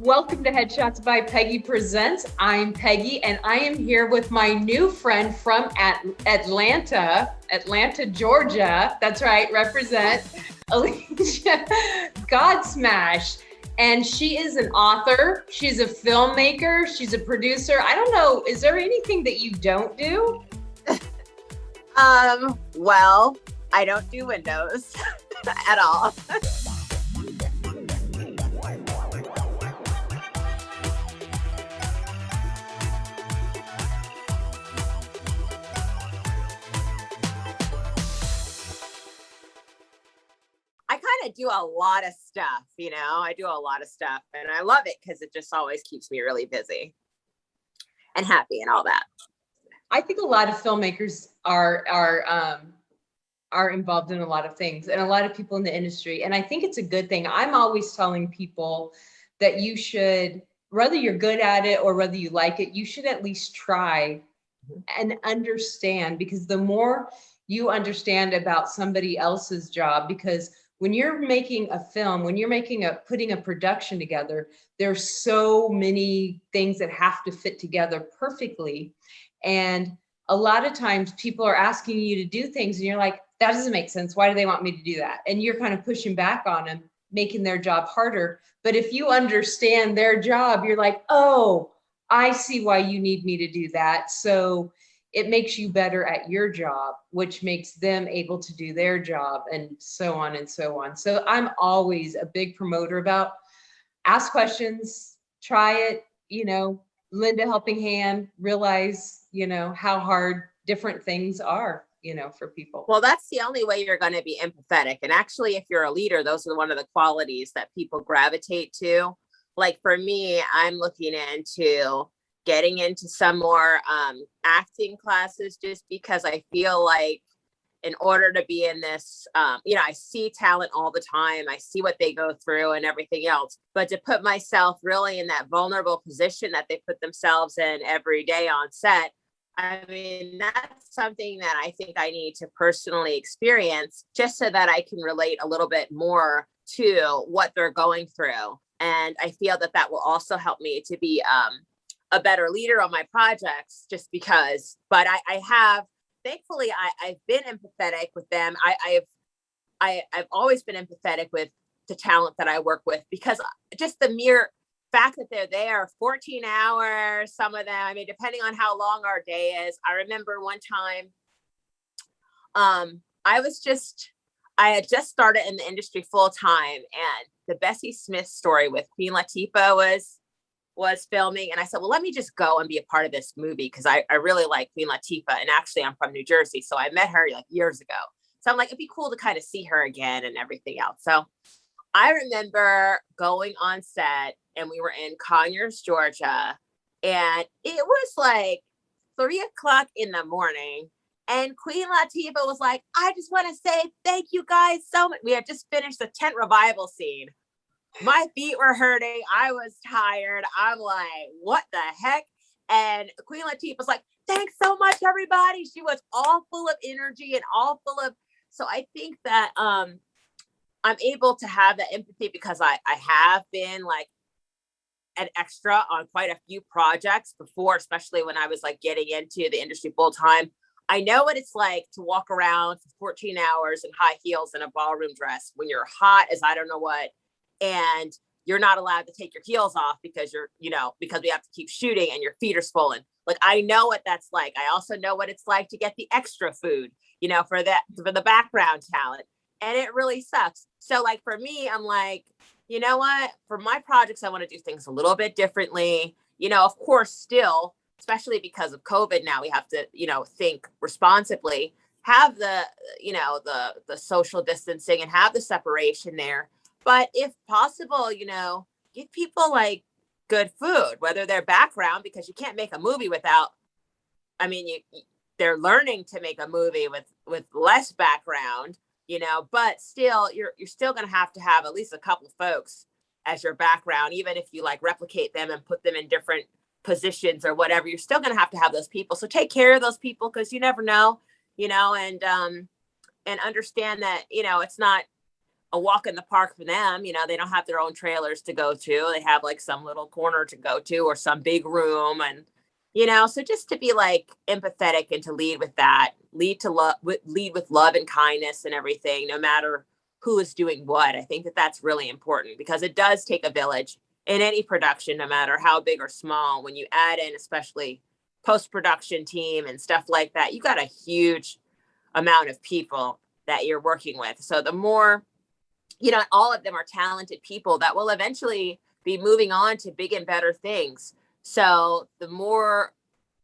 Welcome to Headshots by Peggy Presents. I'm Peggy, and I am here with my new friend from Atlanta, Georgia. That's right, represent Alicia Godmasch. And she is an author. She's a filmmaker. She's a producer. I don't know. Is there anything that you don't do? Well, I don't do windows at all. I kind of do a lot of stuff, I do a lot of stuff and I love it because it just always keeps me really busy and happy and all that. I think a lot of filmmakers are involved in a lot of things, and a lot of people in the industry. And I think it's a good thing. I'm always telling people that you should, whether you're good at it or whether you like it, you should at least try and understand, because the more you understand about somebody else's job, because when you're making a film, when you're putting a production together, there's so many things that have to fit together perfectly. And a lot of times people are asking you to do things and you're like, that doesn't make sense. Why do they want me to do that? And you're kind of pushing back on them, making their job harder. But if you understand their job, you're like, oh, I see why you need me to do that. So it makes you better at your job, which makes them able to do their job, and so on and so on. So I'm always a big promoter about ask questions, try it, lend a helping hand, realize, how hard different things are, for people. Well, that's the only way you're going to be empathetic. And actually, if you're a leader, those are one of the qualities that people gravitate to. Like for me, I'm looking into getting into some more acting classes, just because I feel like in order to be in this, I see talent all the time. I see what they go through and everything else. But to put myself really in that vulnerable position that they put themselves in every day on set, I mean, that's something that I think I need to personally experience just so that I can relate a little bit more to what they're going through. And I feel that that will also help me to be a better leader on my projects, just because, but I have, thankfully, I've been empathetic with them. I've always been empathetic with the talent that I work with, because just the mere fact that they're there 14 hours, some of them, I mean, depending on how long our day is. I remember one time, I had just started in the industry full time, and the Bessie Smith story with Queen Latifah was filming. And I said, well, let me just go and be a part of this movie, because I really like Queen Latifah. And actually, I'm from New Jersey, so I met her like years ago. So I'm like, it'd be cool to kind of see her again and everything else. So I remember going on set, and we were in Conyers, Georgia, and it was like 3:00 in the morning. And Queen Latifah was like, I just want to say thank you guys so much. We had just finished the tent revival scene. My feet were hurting. I was tired. I'm like, what the heck? And Queen Latifah was like, thanks so much, everybody. She was all full of energy and all full of, so I think that I'm able to have that empathy, because I have been like an extra on quite a few projects before, especially when I was like getting into the industry full time. I know what it's like to walk around for 14 hours in high heels and a ballroom dress when you're hot as I don't know what. And you're not allowed to take your heels off because because we have to keep shooting and your feet are swollen. Like, I know what that's like. I also know what it's like to get the extra food, for the background talent. And it really sucks. So like for me, I'm like, you know what, for my projects, I want to do things a little bit differently, of course, still, especially because of COVID now, we have to, think responsibly, have the social distancing and have the separation there. But if possible, give people like good food, whether their background, because you can't make a movie without, they're learning to make a movie with less background, but still you're still going to have at least a couple of folks as your background, even if you like replicate them and put them in different positions or whatever, you're still going to have those people. So take care of those people, because you never know, and understand that, it's not a walk in the park for them. You know, they don't have their own trailers to go to. They have like some little corner to go to or some big room. And, you know, so just to be like empathetic and to lead with that, lead with love and kindness and everything, no matter who is doing what. I think that that's really important because it does take a village in any production, no matter how big or small. When you add in, especially post-production team and stuff like that, you got a huge amount of people that you're working with. So the more, you know, all of them are talented people that will eventually be moving on to big and better things. So the more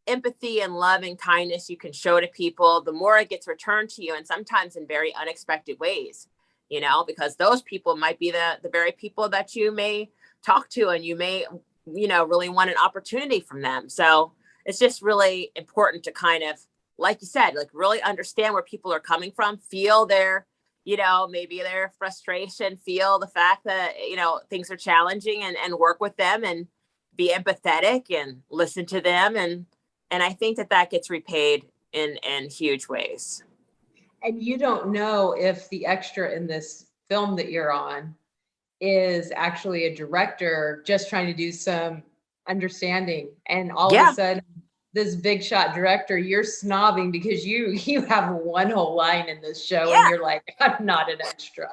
empathy and love and kindness you can show to people, the more it gets returned to you, and sometimes in very unexpected ways, you know, because those people might be the very people that you may talk to, and you may, you know, really want an opportunity from them. So it's just really important to kind of, like you said, like really understand where people are coming from, feel their, you know, maybe their frustration, feel the fact that, you know, things are challenging, and work with them and be empathetic and listen to them. And I think that gets repaid in huge ways. And you don't know if the extra in this film that you're on is actually a director just trying to do some understanding, and all of a sudden this big shot director you're snobbing because you have one whole line in this show, and you're like, I'm not an extra.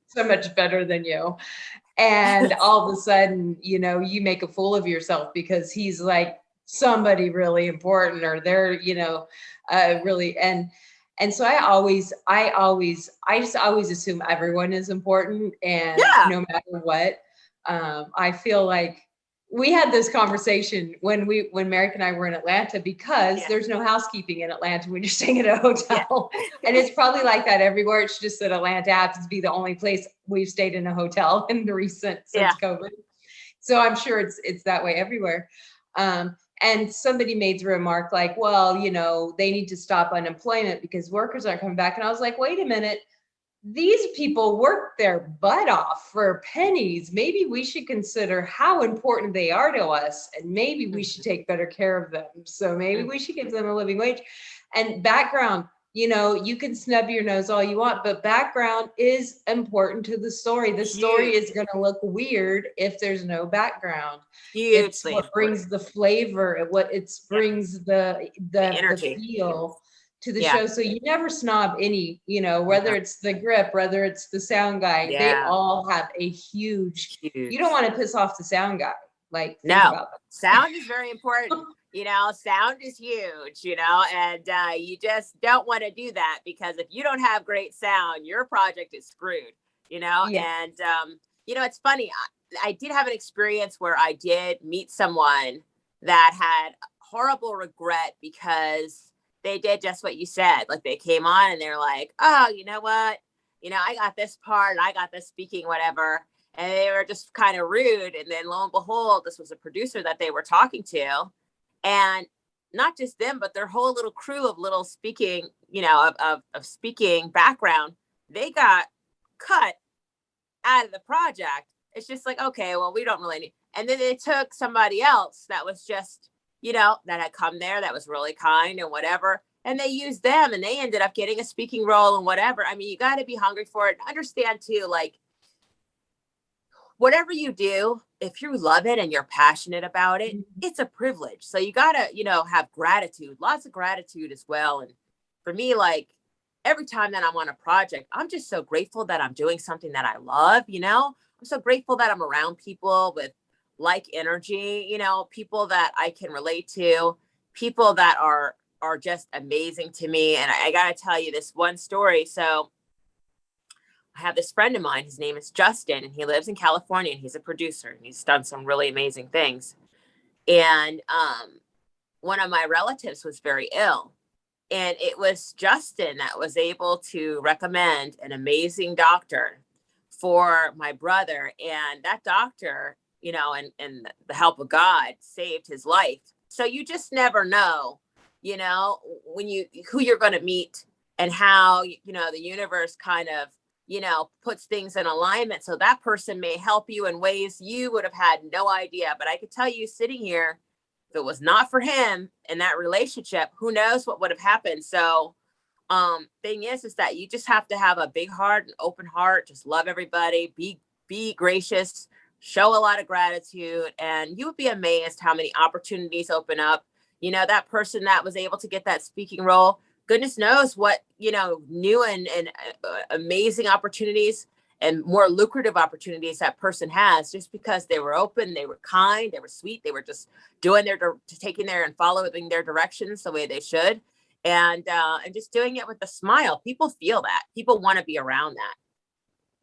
So much better than you. And all of a sudden, you know, you make a fool of yourself because he's like somebody really important, or they're, you know, really. And so I just always assume everyone is important, and no matter what. I feel like we had this conversation when Merrick and I were in Atlanta, because there's no housekeeping in Atlanta when you're staying at a hotel. And it's probably like that everywhere. It's just that Atlanta happens to be the only place we've stayed in a hotel in the recent since COVID. So I'm sure it's that way everywhere. And somebody made the remark like, well, you know, they need to stop unemployment because workers aren't coming back. And I was like, wait a minute. These people work their butt off for pennies. Maybe we should consider how important they are to us, and maybe we should take better care of them. So maybe we should give them a living wage. And background, you know, you can snub your nose all you want, but background is important to the story. The story is going to look weird if there's no background. It's what brings the flavor, it brings the energy, the feel to the show. So you never snob any, you know, whether it's the grip, whether it's the sound guy, they all have a huge, you don't want to piss off the sound guy. Like, sound is very important. You know, sound is huge, you know, and you just don't want to do that, because if you don't have great sound, your project is screwed, you know. And, you know, it's funny. I did have an experience where I did meet someone that had horrible regret because they did just what you said. Like, they came on and they're like, oh, you know what? You know, I got this part, I got this speaking, whatever. And they were just kind of rude. And then lo and behold, this was a producer that they were talking to. And not just them, but their whole little crew of little speaking, you know, of speaking background, they got cut out of the project. It's just like, okay, well, we don't really need. And then they took somebody else that was just, you know, that had come there, that was really kind and whatever. And they used them, and they ended up getting a speaking role and whatever. I mean, you got to be hungry for it. Understand too, like, whatever you do, if you love it and you're passionate about it, it's a privilege. So you got to, you know, have gratitude, lots of gratitude as well. And for me, like, every time that I'm on a project, I'm just so grateful that I'm doing something that I love, you know. I'm so grateful that I'm around people with like energy, you know, people that I can relate to, people that are just amazing to me. And I got to tell you this one story. So I have this friend of mine, his name is Justin, and he lives in California, and he's a producer, and he's done some really amazing things. And one of my relatives was very ill, and it was Justin that was able to recommend an amazing doctor for my brother. And that doctor, you know, and the help of God saved his life. So you just never know, you know, who you're going to meet, and how, you know, the universe kind of, you know, puts things in alignment. So that person may help you in ways you would have had no idea. But I could tell you, sitting here, if it was not for him and that relationship, who knows what would have happened. So thing is that you just have to have a big heart, an open heart, just love everybody, be gracious, show a lot of gratitude, and you would be amazed how many opportunities open up. You know, that person that was able to get that speaking role, goodness knows what, you know, new and amazing opportunities and more lucrative opportunities that person has, just because they were open, they were kind, they were sweet, they were just doing taking their and following their directions the way they should. And just doing it with a smile. People feel that. People want to be around that.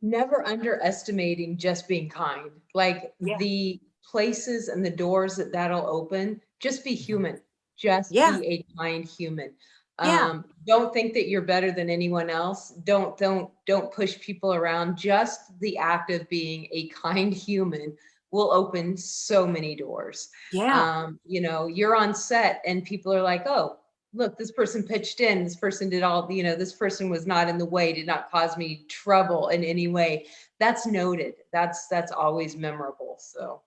Never underestimating just being kind. Like the places and the doors that'll open, just be human. Just be a kind human. Don't think that you're better than anyone else. Don't push people around. Just the act of being a kind human will open so many doors. You know, you're on set and people are like, oh, look, this person pitched in, this person did all, you know, this person was not in the way, did not cause me trouble in any way. That's noted. That's always memorable. So,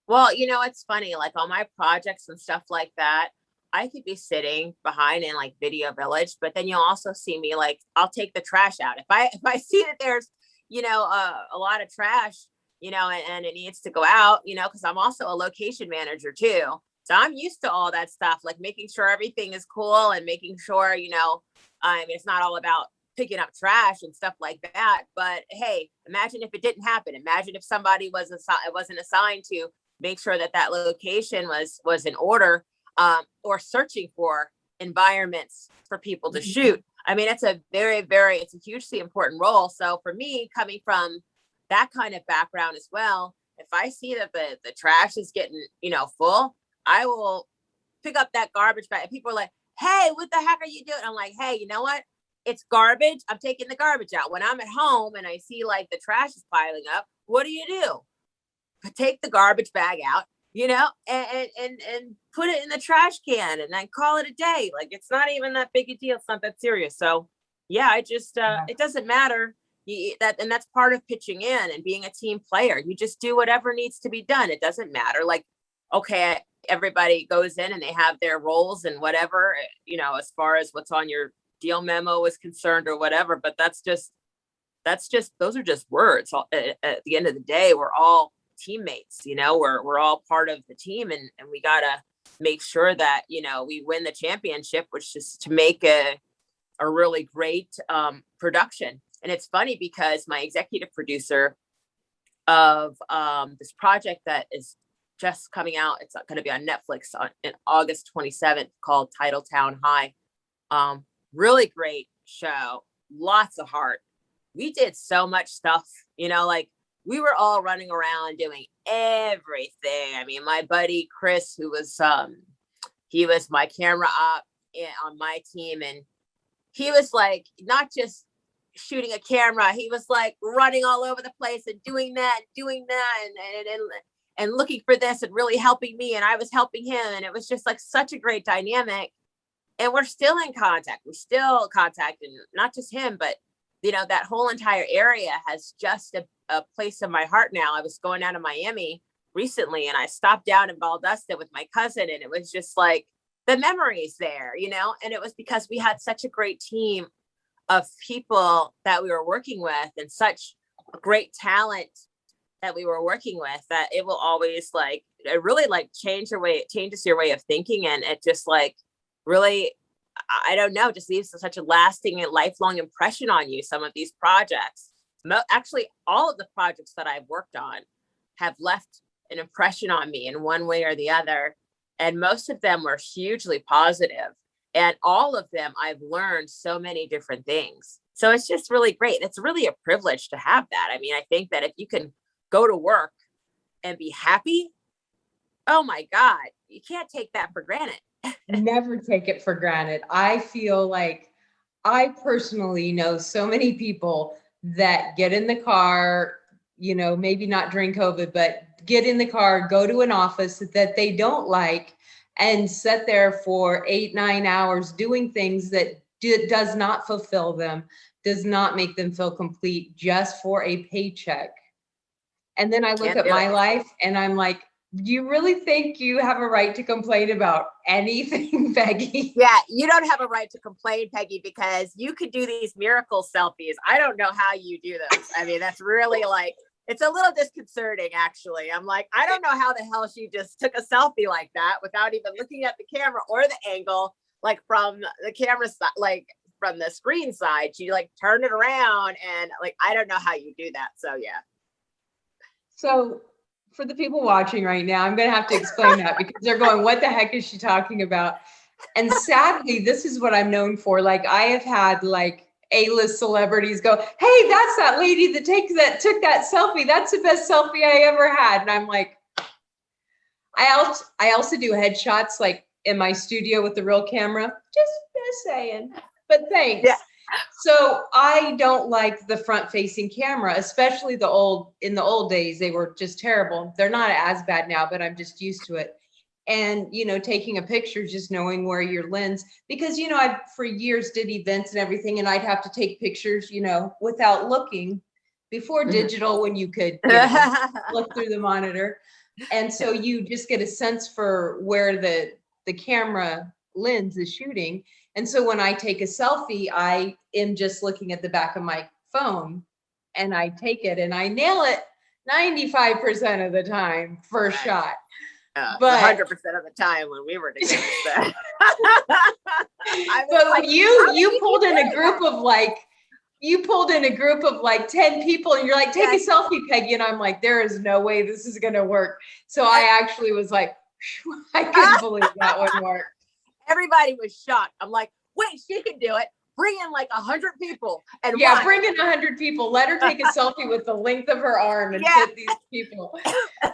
well, you know, it's funny, like on my projects and stuff like that, I could be sitting behind in like Video Village, but then you'll also see me, like, I'll take the trash out. If I see that there's, you know, a lot of trash, you know, and it needs to go out, you know, because I'm also a location manager too. So I'm used to all that stuff, like making sure everything is cool and making sure, you know, I mean, it's not all about picking up trash and stuff like that. But hey, imagine if it didn't happen. Imagine if somebody wasn't assigned to make sure that that location was in order, or searching for environments for people to shoot. I mean, it's a it's a hugely important role. So for me, coming from that kind of background as well, if I see that the trash is getting, you know, full, I will pick up that garbage bag. And people are like, hey, what the heck are you doing? I'm like, hey, you know what? It's garbage. I'm taking the garbage out. When I'm at home and I see like the trash is piling up, what do? Take the garbage bag out, you know, and put it in the trash can and then call it a day. Like, it's not even that big a deal. It's not that serious. So yeah, I just, it doesn't matter. And that's part of pitching in and being a team player. You just do whatever needs to be done. It doesn't matter. Like, okay, everybody goes in and they have their roles and whatever, you know, as far as what's on your deal memo is concerned or whatever, but those are just words. At the end of the day, we're all teammates, you know, we're all part of the team, and we gotta make sure that, you know, we win the championship, which is to make a really great production. And it's funny because my executive producer of this project that is just coming out, it's going to be on Netflix in August 27th, called Titletown High. Really great show, lots of heart. We did so much stuff, you know, like we were all running around doing everything. I mean, my buddy Chris, who was he was my camera op on my team, and he was like not just shooting a camera, he was like running all over the place and doing that and looking for this and really helping me, and I was helping him, and it was just like such a great dynamic. And we're still in contact. We're still contacting not just him, but you know, that whole entire area has just a place in my heart now. I was going down to Miami recently and I stopped down in Valdosta with my cousin, and it was just like the memories there, you know, and it was because we had such a great team of people that we were working with and such great talent that we were working with, that it will always like, it really like changes your way of thinking. And it just like really, I don't know, just leaves such a lasting and lifelong impression on you. Some of these projects, actually all of the projects that I've worked on have left an impression on me in one way or the other. And most of them were hugely positive. And all of them, I've learned so many different things. So it's just really great. It's really a privilege to have that. I mean, I think that if you can go to work and be happy, oh my God, you can't take that for granted. Never take it for granted. I feel like I personally know so many people that get in the car, you know, maybe not during COVID, but get in the car, go to an office that they don't like, and sit there for 8-9 hours doing things that does not fulfill them, does not make them feel complete, just for a paycheck. And then I look at my life and I'm like, you really think you have a right to complain about anything, Peggy? Yeah, you don't have a right to complain, Peggy, because you could do these miracle selfies. I don't know how you do those. I mean, that's really like, it's a little disconcerting, actually. I'm like, I don't know how the hell she just took a selfie like that without even looking at the camera or the angle, like from the camera side, like from the screen side. She like turned it around, and like, I don't know how you do that. So yeah. So for the people watching right now, I'm going to have to explain that because they're going, what the heck is she talking about? And sadly, this is what I'm known for. Like, I have had like A-list celebrities go, hey, that's that lady that took that selfie. That's the best selfie I ever had. And I'm like, I also do headshots like in my studio with the real camera. Just saying. But thanks. Yeah. So I don't like the front-facing camera, especially in the old days. They were just terrible. They're not as bad now, but I'm just used to it. And, you know, taking a picture, just knowing where your lens, because, you know, I for years did events and everything, and I'd have to take pictures, you know, without looking before digital, when you could, you know, look through the monitor. And so you just get a sense for where the camera lens is shooting. And so when I take a selfie, I am just looking at the back of my phone, and I take it and I nail it 95% of the time, first shot. But 100% of the time when we were together. But like, you pulled in a group of like, 10 people, and you're like, take a selfie, Peggy. And I'm like, there is no way this is going to work. So I actually was like, I couldn't believe that would work. Everybody was shocked. I'm like, wait, she can do it. Bring in like 100 people. And bring in 100 people. Let her take a selfie with the length of her arm and fit these people.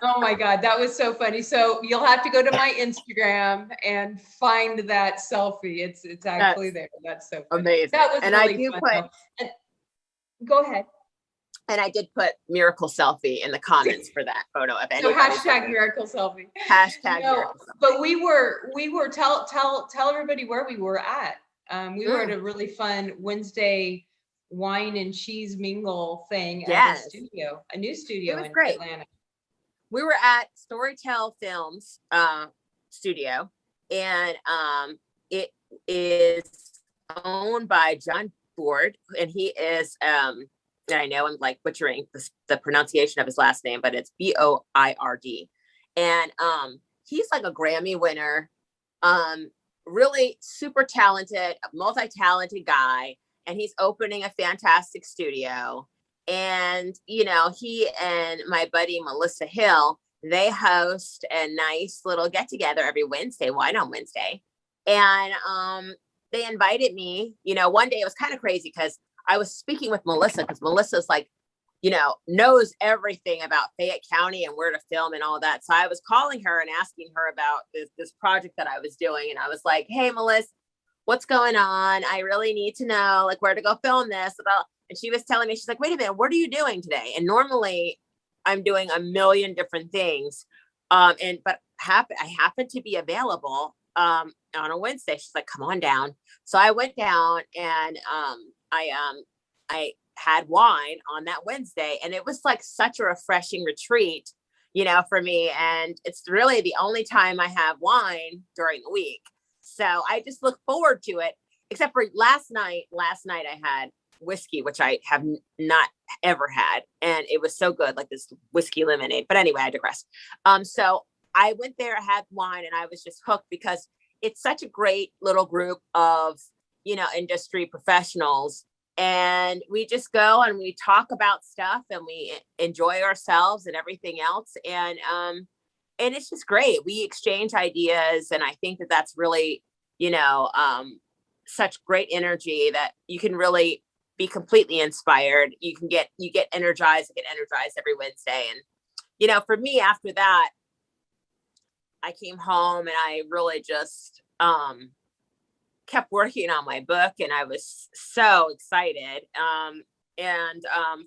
Oh my God, that was so funny. So you'll have to go to my Instagram and find that selfie. It's actually there. That's so funny. Amazing. That was and really I do fun. Go ahead. And I did put miracle selfie in the comments for that photo. If So hashtag miracle selfie. Hashtag miracle selfie. But we were tell everybody where we were at. We were at a really fun Wednesday wine and cheese mingle thing at a new studio in Atlanta. We were at Storytell Films studio, and it is owned by John Ford, and he is I know I'm like butchering the pronunciation of his last name, but it's Boird. And he's like a Grammy winner, really super talented, multi-talented guy. And he's opening a fantastic studio. And, you know, he and my buddy, Melissa Hill, they host a nice little get together every Wednesday, wine on Wednesday. And they invited me, you know, one day. It was kind of crazy because I was speaking with Melissa, because Melissa's like, you know, knows everything about Fayette County and where to film and all that. So I was calling her and asking her about this project that I was doing. And I was like, hey, Melissa, what's going on? I really need to know like where to go film this. And she was telling me, she's like, wait a minute, what are you doing today? And normally I'm doing a million different things. But I happen to be available on a Wednesday. She's like, come on down. So I went down, and I had wine on that Wednesday, and it was like such a refreshing retreat, you know, for me. And it's really the only time I have wine during the week. So I just look forward to it, except for last night I had whiskey, which I have not ever had. And it was so good, like this whiskey lemonade. But anyway, I digress. So I went there, I had wine, and I was just hooked because it's such a great little group of, you know, industry professionals. And we just go and we talk about stuff, and we enjoy ourselves and everything else. And it's just great. We exchange ideas. And I think that that's really, you know, such great energy that you can really be completely inspired. You get energized, every Wednesday. And, you know, for me, after that, I came home and I really just, kept working on my book, and I was so excited.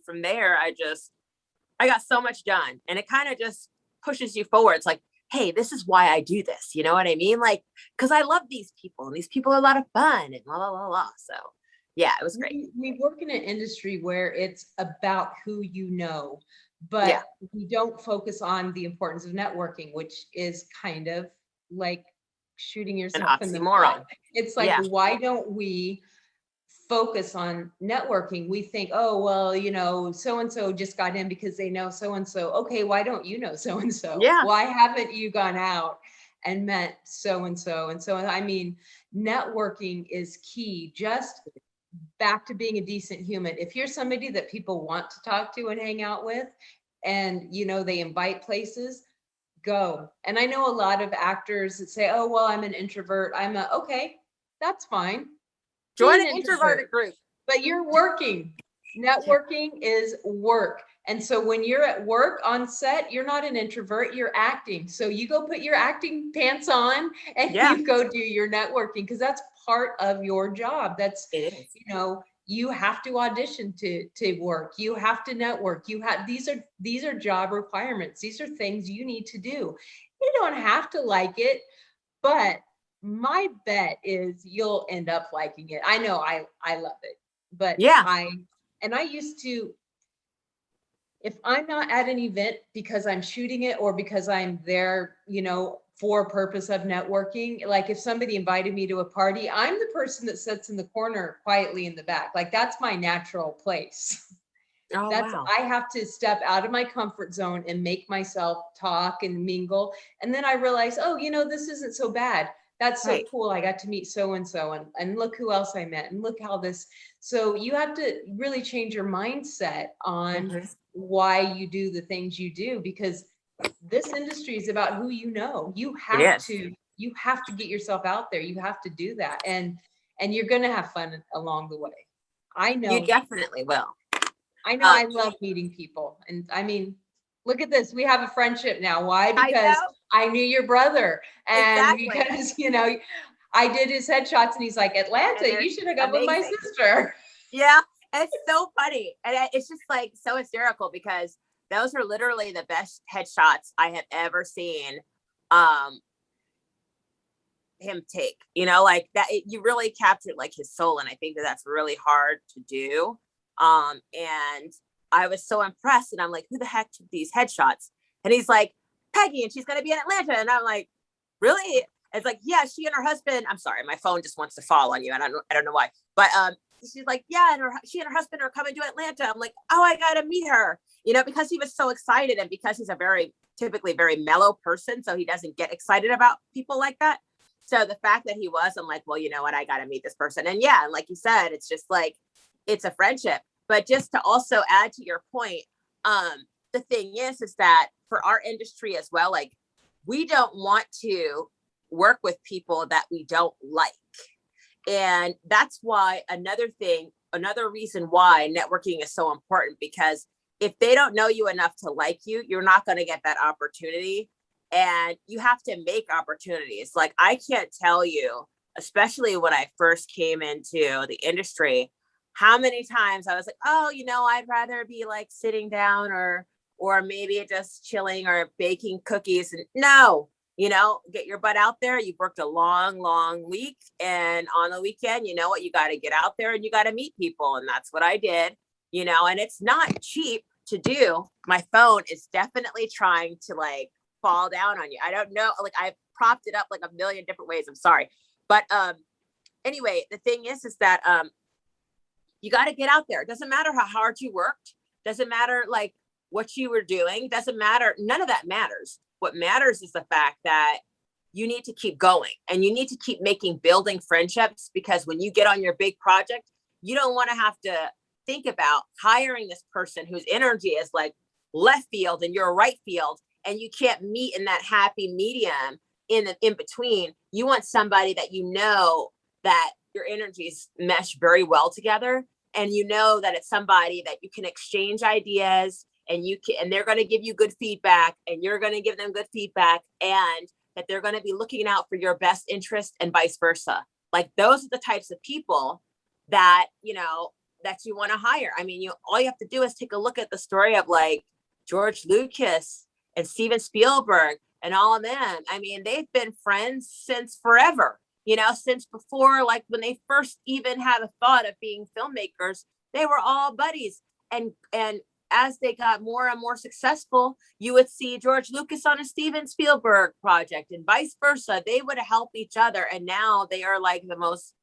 From there, I got so much done, and it kind of just pushes you forward. It's like, hey, this is why I do this. You know what I mean? Like, cause I love these people, and these people are a lot of fun, and blah, blah, blah, blah. So yeah, it was great. We work in an industry where it's about who you know but we don't focus on the importance of networking, which is kind of like shooting yourself in the foot. It's like, why don't we focus on networking? We think, oh, well, you know, so-and-so just got in because they know so-and-so. Okay, why don't you know so-and-so? Yeah. Why haven't you gone out and met so-and-so? And so, I mean, networking is key. Just back to being a decent human. If you're somebody that people want to talk to and hang out with, and, you know, they invite places, go. And I know a lot of actors that say, oh, well, I'm an introvert. Okay, that's fine. Join an introverted group. But you're working. Networking is work. And so when you're at work on set, you're not an introvert, you're acting. So you go put your acting pants on and you go do your networking, because that's part of your job. That's, you know, you have to audition to work. You have to network. These are job requirements. These are things you need to do. You don't have to like it, but my bet is you'll end up liking it. I know I love it, but I used to, if I'm not at an event because I'm shooting it or because I'm there, you know, for a purpose of networking, like if somebody invited me to a party, I'm the person that sits in the corner quietly in the back. Like that's my natural place. I have to step out of my comfort zone and make myself talk and mingle. And then I realize, oh, you know, this isn't so bad. That's so cool. I got to meet so-and-so and look who else I met and look how this. So you have to really change your mindset on why you do the things you do, because this industry is about who you know. You have to get yourself out there. You have to do that. And you're going to have fun along the way. I know. You definitely will. I know. I love meeting people. And I mean, look at this. We have a friendship now. Why? Because I knew your brother. And because, you know, I did his headshots and he's like, Atlanta, you should have gone with my sister. Yeah. It's so funny. And it's just like so hysterical because those are literally the best headshots I have ever seen him take, you know, like that. You really captured like his soul. And I think that that's really hard to do. And I was so impressed and I'm like, who the heck took these headshots? And he's like, Peggy, and she's going to be in Atlanta. And I'm like, really? It's like, yeah, she and her husband, I'm sorry, my phone just wants to fall on you. And I don't know why, but, she's like, yeah, and she and her husband are coming to Atlanta. I'm like, oh, I got to meet her, you know, because he was so excited and because he's a typically very mellow person. So he doesn't get excited about people like that. So the fact that he was, I'm like, well, you know what? I got to meet this person. And yeah, like you said, it's just like, it's a friendship. But just to also add to your point, the thing is that for our industry as well, like we don't want to work with people that we don't like. And that's why another reason why networking is so important, because if they don't know you enough to like you, you're not going to get that opportunity. And you have to make opportunities. Like I can't tell you, especially when I first came into the industry, how many times I was like, oh, you know, I'd rather be like sitting down or maybe just chilling or baking cookies. And no, you know, get your butt out there. You've worked a long, long week. And on the weekend, you know what, you got to get out there and you got to meet people. And that's what I did, you know, and it's not cheap to do. My phone is definitely trying to like fall down on you. I don't know. Like I've propped it up like a million different ways. I'm sorry. But anyway, the thing is that you got to get out there. It doesn't matter how hard you worked. Doesn't matter like what you were doing. Doesn't matter. None of that matters. What matters is the fact that you need to keep going and you need to keep building friendships, because when you get on your big project, you don't want to have to think about hiring this person whose energy is like left field and you're right field, and you can't meet in that happy medium in between. You want somebody that you know that your energies mesh very well together, and you know that it's somebody that you can exchange ideas and they're going to give you good feedback and you're going to give them good feedback, and that they're going to be looking out for your best interest and vice versa. Like those are the types of people that, you know, that you want to hire. I mean, all you have to do is take a look at the story of like George Lucas and Steven Spielberg and all of them. I mean, they've been friends since forever, you know, since before, like when they first even had a thought of being filmmakers, they were all buddies. And as they got more and more successful, you would see George Lucas on a Steven Spielberg project and vice versa. They would help each other. And now they are like the most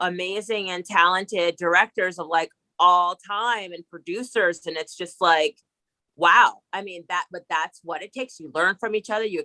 amazing and talented directors of like all time and producers. And it's just like, wow. I mean, but that's what it takes. You learn from each other. You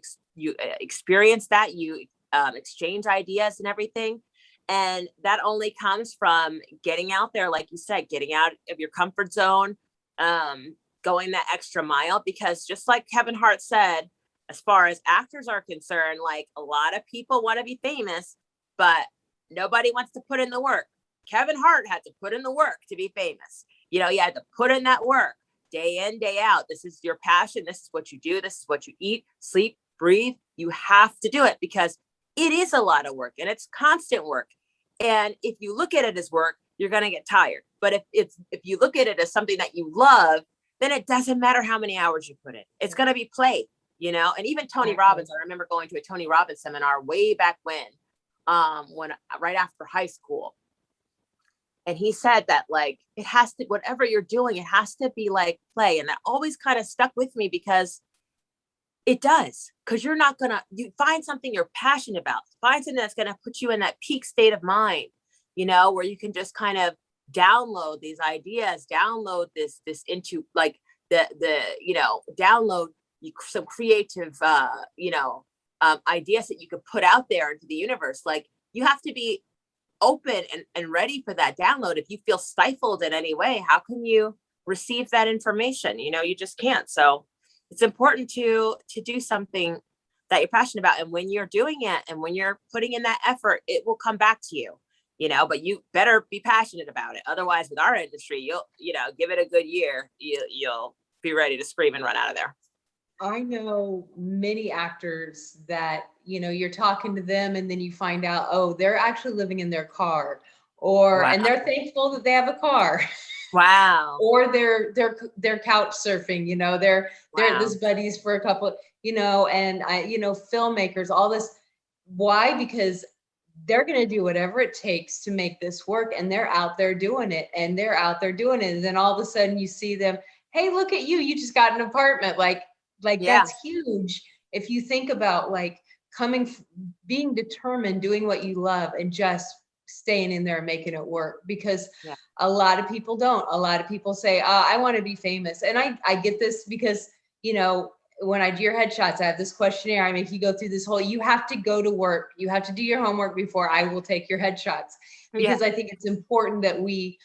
experience that, you exchange ideas and everything. And that only comes from getting out there, like you said, getting out of your comfort zone, going that extra mile, because just like Kevin Hart said, as far as actors are concerned, like a lot of people want to be famous, but nobody wants to put in the work. Kevin Hart had to put in the work to be famous. You know, you had to put in that work day in, day out. This is your passion. This is what you do. This is what you eat, sleep, breathe. You have to do it because it is a lot of work and it's constant work. And if you look at it as work, you're going to get tired. But if you look at it as something that you love, then it doesn't matter how many hours you put in. It's going to be play, you know. And even Tony Robbins, I remember going to a Tony Robbins seminar way back when right after high school. And he said that like, it has to, whatever you're doing, it has to be like play. And that always kind of stuck with me because it does. Because you're not going to, you find something you're passionate about, find something that's going to put you in that peak state of mind, you know, where you can just kind of download these ideas, download this into like you know, download some creative, ideas that you could put out there into the universe. Like you have to be open and ready for that download. If you feel stifled in any way, how can you receive that information? You know, you just can't. So it's important to do something that you're passionate about. And when you're doing it and when you're putting in that effort, it will come back to you, you know, but you better be passionate about it. Otherwise with our industry, you know, give it a good year. You'll be ready to scream and run out of there. I know many actors that, you know, you're talking to them and then you find out, oh, they're actually living in their car or, wow. And they're thankful that they have a car. Wow. Or they're couch surfing, you know, they're this buddies for a couple, you know, and filmmakers, all this. Why? Because they're going to do whatever it takes to make this work. And they're out there doing it and And then all of a sudden you see them, hey, look at you. You just got an apartment. Like that's huge. If you think about like being determined, doing what you love and just staying in there and making it work, because a lot of people don't. A lot of people say, I want to be famous. And I get this because, you know, when I do your headshots, I have this questionnaire. I make you go through this whole, you have to go to work. You have to do your homework before I will take your headshots, because I think it's important that we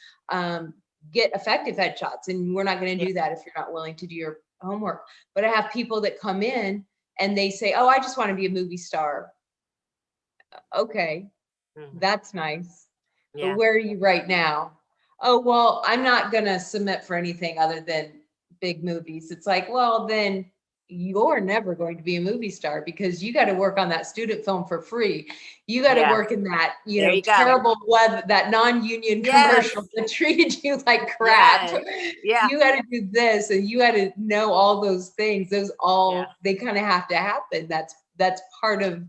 get effective headshots, and we're not going to do that if you're not willing to do your homework. But I have people that come in and they say, oh, I just want to be a movie star. Okay. That's nice. But where are you right now? Oh, well, I'm not going to submit for anything other than big movies. It's like, well, then you're never going to be a movie star, because you got to work on that student film for free. You got to work in that, terrible web, that non-union commercial that treated you like crap. You got to do this, and you got to know all those things. Those all, they kind of have to happen. That's part of,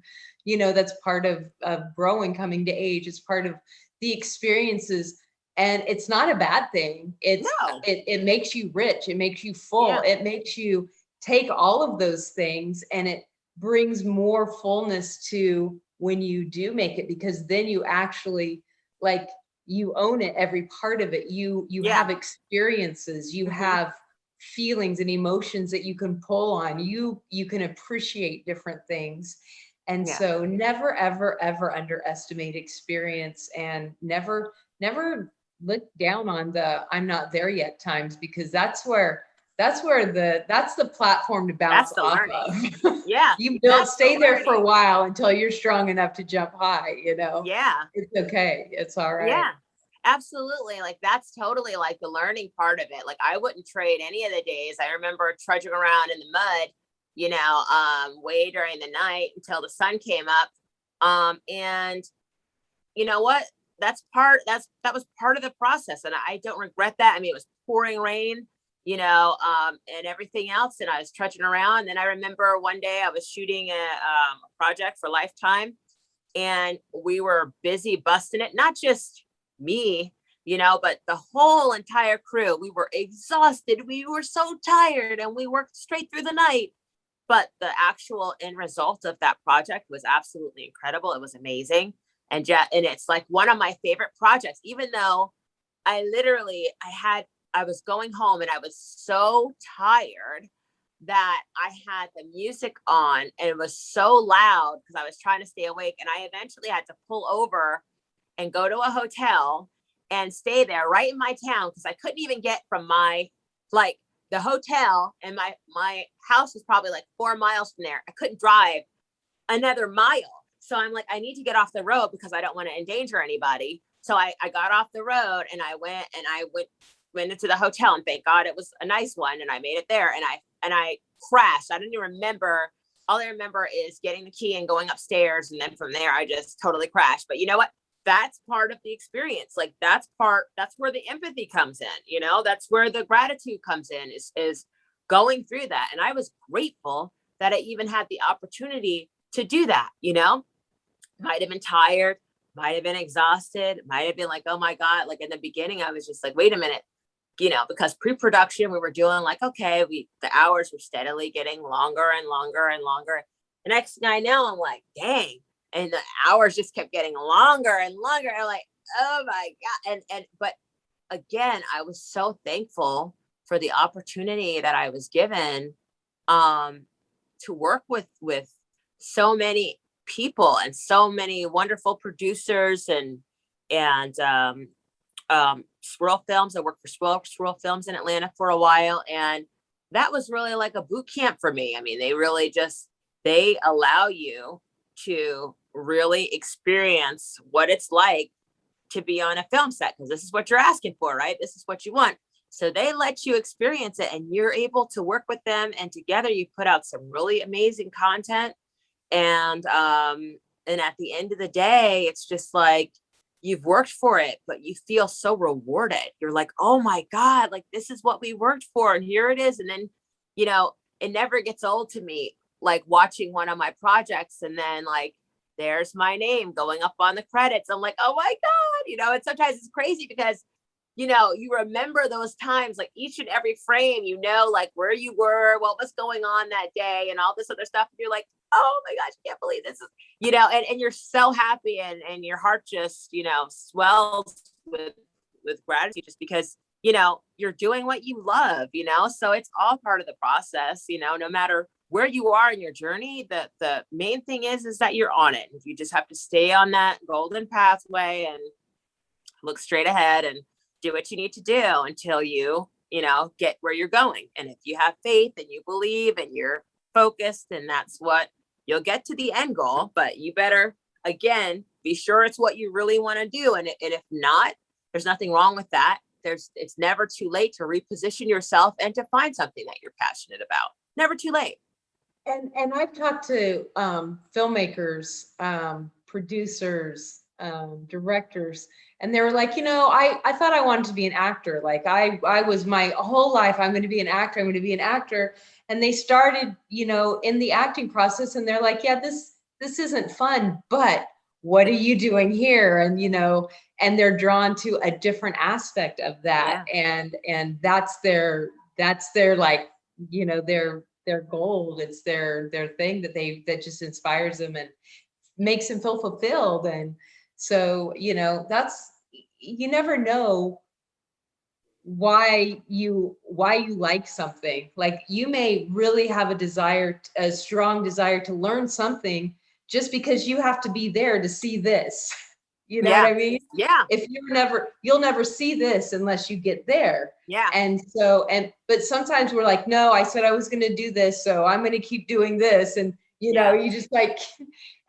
that's part of growing, coming to age. It's part of the experiences, and it's not a bad thing. It makes you rich. It makes you full. It makes you take all of those things, and it brings more fullness to when you do make it, because then you actually, like, you own it, every part of it. You have experiences, you have feelings and emotions that you can pull on. You can appreciate different things. And so never, ever, ever underestimate experience, and never look down on the I'm not there yet times, because that's the platform to bounce off of. You stay there for a while until you're strong enough to jump high, it's okay. It's all right. Yeah, absolutely. Like, that's totally like the learning part of it. Like, I wouldn't trade any of the days. I remember trudging around in the mud, way during the night until the sun came up. And you know what? That was part of the process. And I don't regret that. I mean, it was pouring rain, and everything else. And I was trudging around. And then I remember one day I was shooting a project for Lifetime, and we were busy busting it. Not just me, but the whole entire crew, we were exhausted. We were so tired and we worked straight through the night. But the actual end result of that project was absolutely incredible. It was amazing. And it's like one of my favorite projects, even though I was going home and I was so tired that I had the music on and it was so loud because I was trying to stay awake. And I eventually had to pull over and go to a hotel and stay there right in my town because I couldn't even get from the hotel, and my house was probably like 4 miles from there. I couldn't drive another mile. So I'm like, I need to get off the road because I don't want to endanger anybody. So I got off the road and I went into the hotel, and thank God it was a nice one. And I made it there, and I crashed. I didn't even remember. All I remember is getting the key and going upstairs. And then from there, I just totally crashed. But you know what? That's part of the experience. Like that's where the empathy comes in, that's where the gratitude comes in is going through that. And I was grateful that I even had the opportunity to do that, might have been tired, might have been exhausted, might have been like, oh my God. Like in the beginning, I was just like, wait a minute, because pre-production, we were doing like, okay, the hours were steadily getting longer and longer and longer. The next thing I know, I'm like, dang. And the hours just kept getting longer and longer. I'm like, oh my God. But again, I was so thankful for the opportunity that I was given to work with so many people and so many wonderful producers and Swirl Films. I worked for Swirl Films in Atlanta for a while. And that was really like a boot camp for me. I mean, they allow you to really experience what it's like to be on a film set, because this is what you're asking for, right? This is what you want. So they let you experience it, and you're able to work with them, and together you put out some really amazing content. And at the end of the day, it's just like you've worked for it, but you feel so rewarded. You're like, oh my God, like this is what we worked for, and here it is. And then, it never gets old to me, like watching one of my projects and then like, there's my name going up on the credits. I'm like, oh my God, and sometimes it's crazy because, you remember those times, like each and every frame, like where you were, what was going on that day and all this other stuff. And you're like, oh my gosh, I can't believe this is, and you're so happy and your heart just, swells with gratitude just because, you're doing what you love, so it's all part of the process, no matter where you are in your journey. The main thing is that you're on it. You just have to stay on that golden pathway and look straight ahead and do what you need to do until you get where you're going. And if you have faith and you believe and you're focused, and that's what you'll get to the end goal. But you better, again, be sure it's what you really want to do. And if not, there's nothing wrong with that. It's never too late to reposition yourself and to find something that you're passionate about. Never too late. And I've talked to filmmakers, producers, directors, and they were like, I thought I wanted to be an actor. Like I was my whole life, I'm going to be an actor. I'm going to be an actor. And they started, in the acting process, and they're like, yeah, this isn't fun, but what are you doing here? And they're drawn to a different aspect of that. Yeah. And that's their like, their goal. It's their thing that just inspires them and makes them feel fulfilled. And so, you never know why you like something. Like you may really have a strong desire to learn something just because you have to be there to see this. You know what I mean? Yeah. If you'll never see this unless you get there. Yeah. And so, but sometimes we're like, no, I said I was going to do this, so I'm going to keep doing this. And, you just like,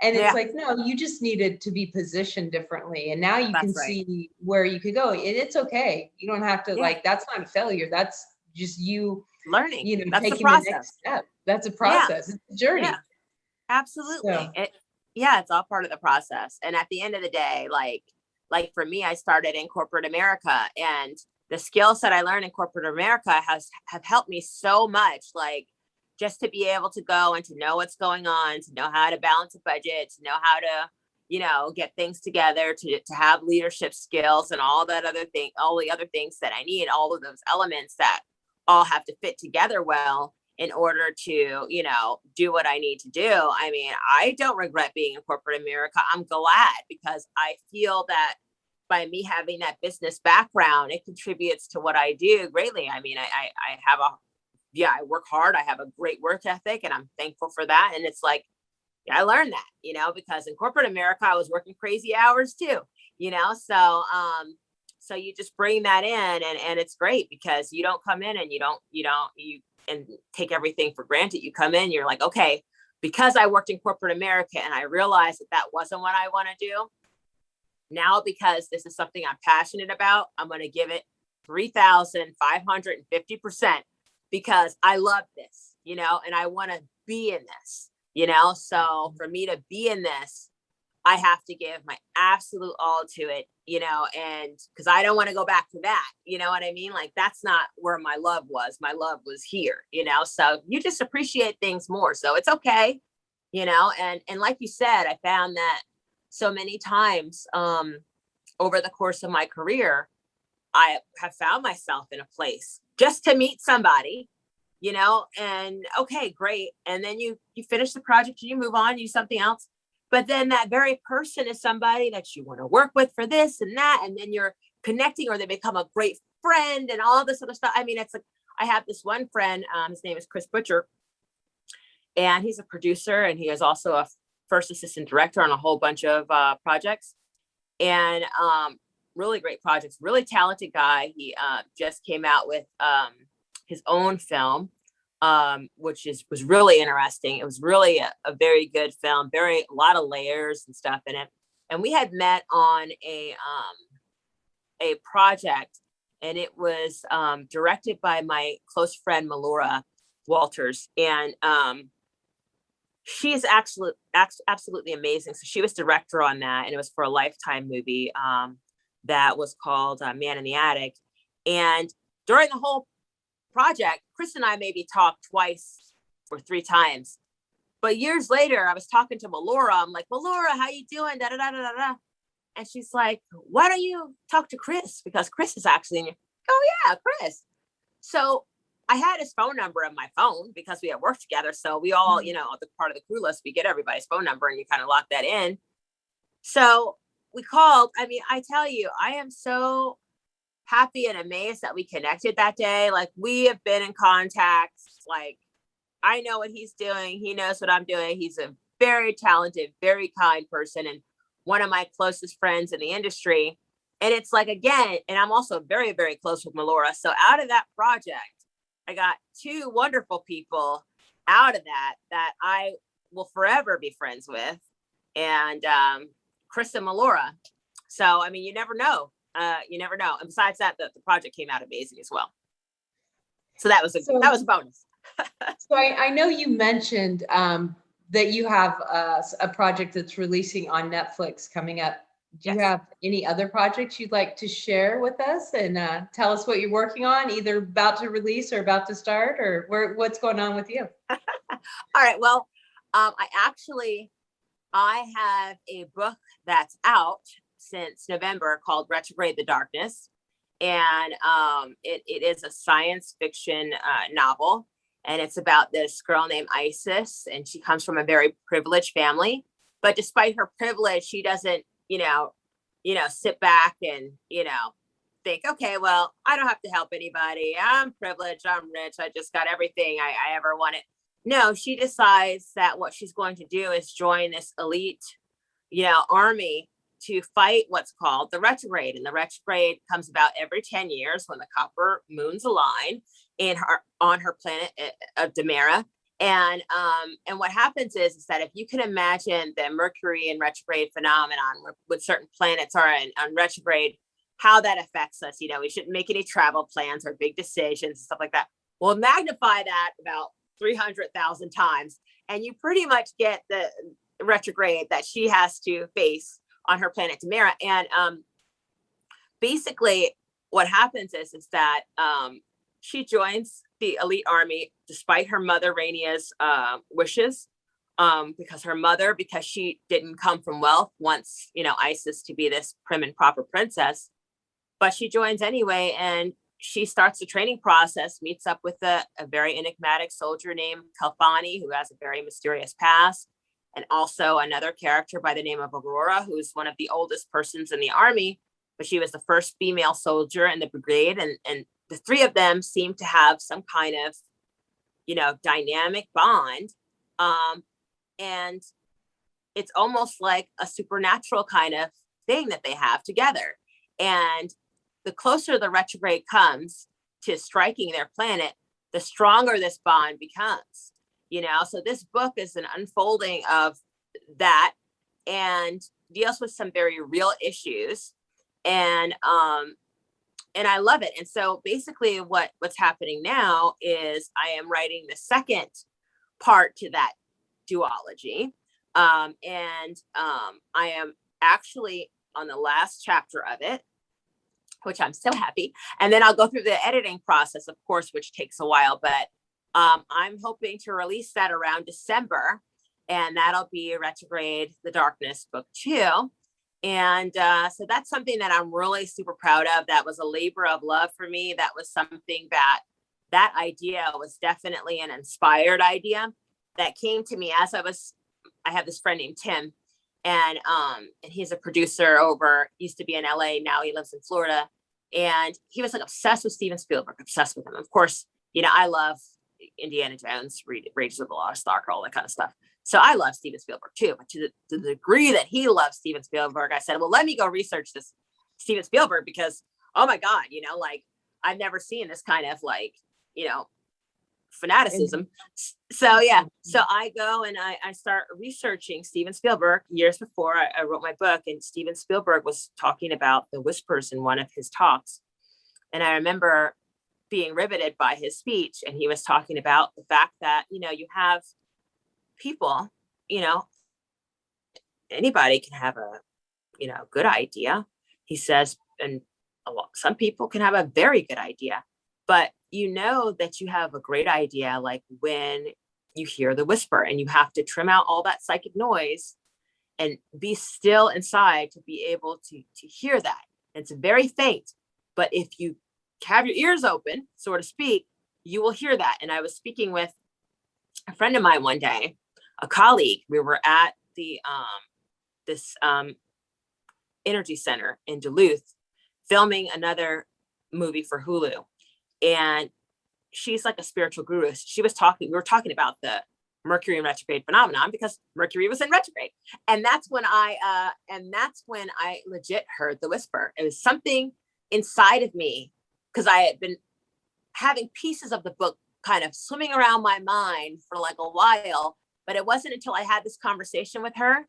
and it's like, no, you just needed to be positioned differently. And now you can see where you could go. And it's okay. You don't have to that's not a failure. That's just you learning, that's taking the next step. That's a process. It's a journey. Yeah. Absolutely. So. It's all part of the process. And at the end of the day, like for me, I started in corporate America, and the skill set I learned in corporate America have helped me so much, like just to be able to go and to know what's going on, to know how to balance a budget, to know how to, get things together, to have leadership skills and all that other thing, all the other things that I need, all of those elements that all have to fit together well in order to, do what I need to do. I mean, I don't regret being in corporate America. I'm glad, because I feel that by me having that business background, it contributes to what I do greatly. I mean, I work hard. I have a great work ethic, and I'm thankful for that. And it's like, I learned that, because in corporate America, I was working crazy hours too, so you just bring that in, and it's great, because you don't come in and you and take everything for granted. You come in, you're like, okay, because I worked in corporate America and I realized that wasn't what I want to do. Now, because this is something I'm passionate about, I'm going to give it 3,550%, because I love this, and I want to be in this, so for me to be in this, I have to give my absolute all to it, and because I don't want to go back to that, you know what I mean? Like, that's not where my love was. My love was here, so you just appreciate things more. So it's okay, and like you said, I found that so many times over the course of my career, I have found myself in a place just to meet somebody, and okay, great. And then you finish the project and you move on, you do something else. But then that very person is somebody that you want to work with for this and that. And then you're connecting, or they become a great friend and all this other stuff. I mean, it's like, I have this one friend, his name is Chris Butcher, and he's a producer, and he is also a first assistant director on a whole bunch of projects, and really great projects, really talented guy. He just came out with his own film, which was really interesting. It was really a very good film, a lot of layers and stuff in it. And we had met on a project, and it was directed by my close friend, Melora Walters. And she is absolutely amazing. So she was director on that, and it was for a Lifetime movie that was called Man in the Attic. And during the whole project, Chris and I maybe talked twice or three times. But years later, I was talking to Melora. I'm like, Melora, how you doing? Da, da, da, da, da. And she's like, why don't you talk to Chris? Because Chris is actually in your... Oh, yeah, Chris. So I had his phone number in my phone because we had worked together. So we all, the part of the crew list, we get everybody's phone number and you kind of lock that in. So we called. I mean, I tell you, I am so happy and amazed that we connected that day. Like, we have been in contact. Like, I know what he's doing. He knows what I'm doing. He's a very talented, very kind person, and one of my closest friends in the industry. And it's like, again, and I'm also very, very close with Melora. So out of that project, I got two wonderful people out of that I will forever be friends with. And Chris and Melora. So, I mean, you never know. And besides that, the project came out amazing as well. So that was a bonus. So I know you mentioned that you have a project that's releasing on Netflix coming up. Do you have any other projects you'd like to share with us and tell us what you're working on, either about to release or about to start, or what's going on with you? All right. Well, I have a book that's out since November called Retrograde the Darkness. And it is a science fiction novel. And it's about this girl named Isis, and she comes from a very privileged family. But despite her privilege, she doesn't, sit back and, think, okay, well, I don't have to help anybody. I'm privileged. I'm rich. I just got everything I ever wanted. No, she decides that what she's going to do is join this elite, army to fight what's called the retrograde. And the retrograde comes about every 10 years when the copper moons align on her planet of Demera. And what happens is that if you can imagine the Mercury and retrograde phenomenon with certain planets are on retrograde, how that affects us, we shouldn't make any travel plans or big decisions and stuff like that. Well, magnify that about 300,000 times, and you pretty much get the retrograde that she has to face on her planet Demera. And basically what happens is that she joins the elite army despite her mother Rainia's wishes. because her mother, because she didn't come from wealth, wants, Isis to be this prim and proper princess, but she joins anyway. And she starts the training process, meets up with a very enigmatic soldier named Kalfani, who has a very mysterious past. And also another character by the name of Aurora, who's one of the oldest persons in the army, but she was the first female soldier in the brigade. And the three of them seem to have some kind of, dynamic bond. And it's almost like a supernatural kind of thing that they have together. And the closer the retrograde comes to striking their planet, the stronger this bond becomes, So this book is an unfolding of that and deals with some very real issues. And I love it. And so basically what's happening now is I am writing the second part to that duology. I am actually on the last chapter of it, which I'm so happy. And then I'll go through the editing process, of course, which takes a while, but I'm hoping to release that around December, and that'll be Retrograde, The Darkness, Book 2. And so that's something that I'm really super proud of. That was a labor of love for me. That was something that idea was definitely an inspired idea that came to me as I have this friend named Tim, and he's a producer used to be in LA. Now he lives in Florida. And he was like obsessed with Steven Spielberg, obsessed with him. Of course, I love Indiana Jones, Raiders of the Lost Ark, all that kind of stuff. So I love Steven Spielberg too, but to the degree that he loves Steven Spielberg, I said, well, let me go research this Steven Spielberg because, oh my God, I've never seen this kind of fanaticism. So yeah, so I go and I start researching Steven Spielberg years before I wrote my book, and Steven Spielberg was talking about the whispers in one of his talks. And I remember being riveted by his speech, and he was talking about the fact that, you have people, anybody can have a, good idea. He says, and some people can have a very good idea, but that you have a great idea, like when you hear the whisper, and you have to trim out all that psychic noise and be still inside to be able to hear that. It's very faint, but if you have your ears open, so to speak, you will hear that. And I was speaking with a friend of mine one day, a colleague. We were at the this energy center in Duluth filming another movie for Hulu. And she's like a spiritual guru. We were talking about the Mercury in retrograde phenomenon because Mercury was in retrograde. And that's when I legit heard the whisper. It was something inside of me, because I had been having pieces of the book kind of swimming around my mind for like a while, but it wasn't until I had this conversation with her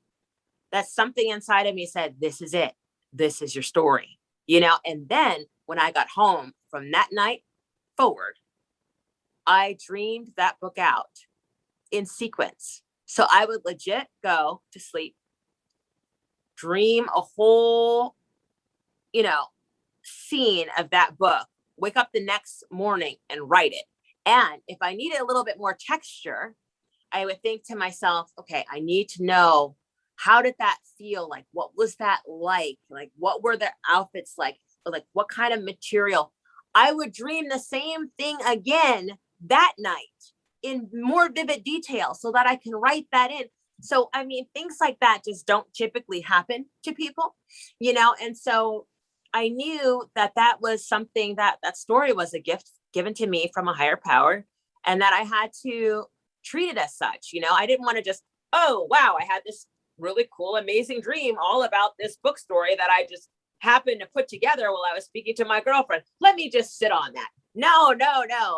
that something inside of me said, this is it. This is your story, And then when I got home from that night forward, I dreamed that book out in sequence. So I would legit go to sleep, dream a whole, scene of that book, wake up the next morning and write it. And if I needed a little bit more texture, I would think to myself, okay, I need to know, how did that feel? Like, what was that like? Like, what were their outfits like? Like, what kind of material? I would dream the same thing again that night in more vivid detail so that I can write that in. So, things like that just don't typically happen to people, and so I knew that was something that story was a gift given to me from a higher power, and that I had to treat it as such. I didn't want to just, oh, wow, I had this really cool, amazing dream all about this book story that I just happened to put together while I was speaking to my girlfriend. Let me just sit on that. No.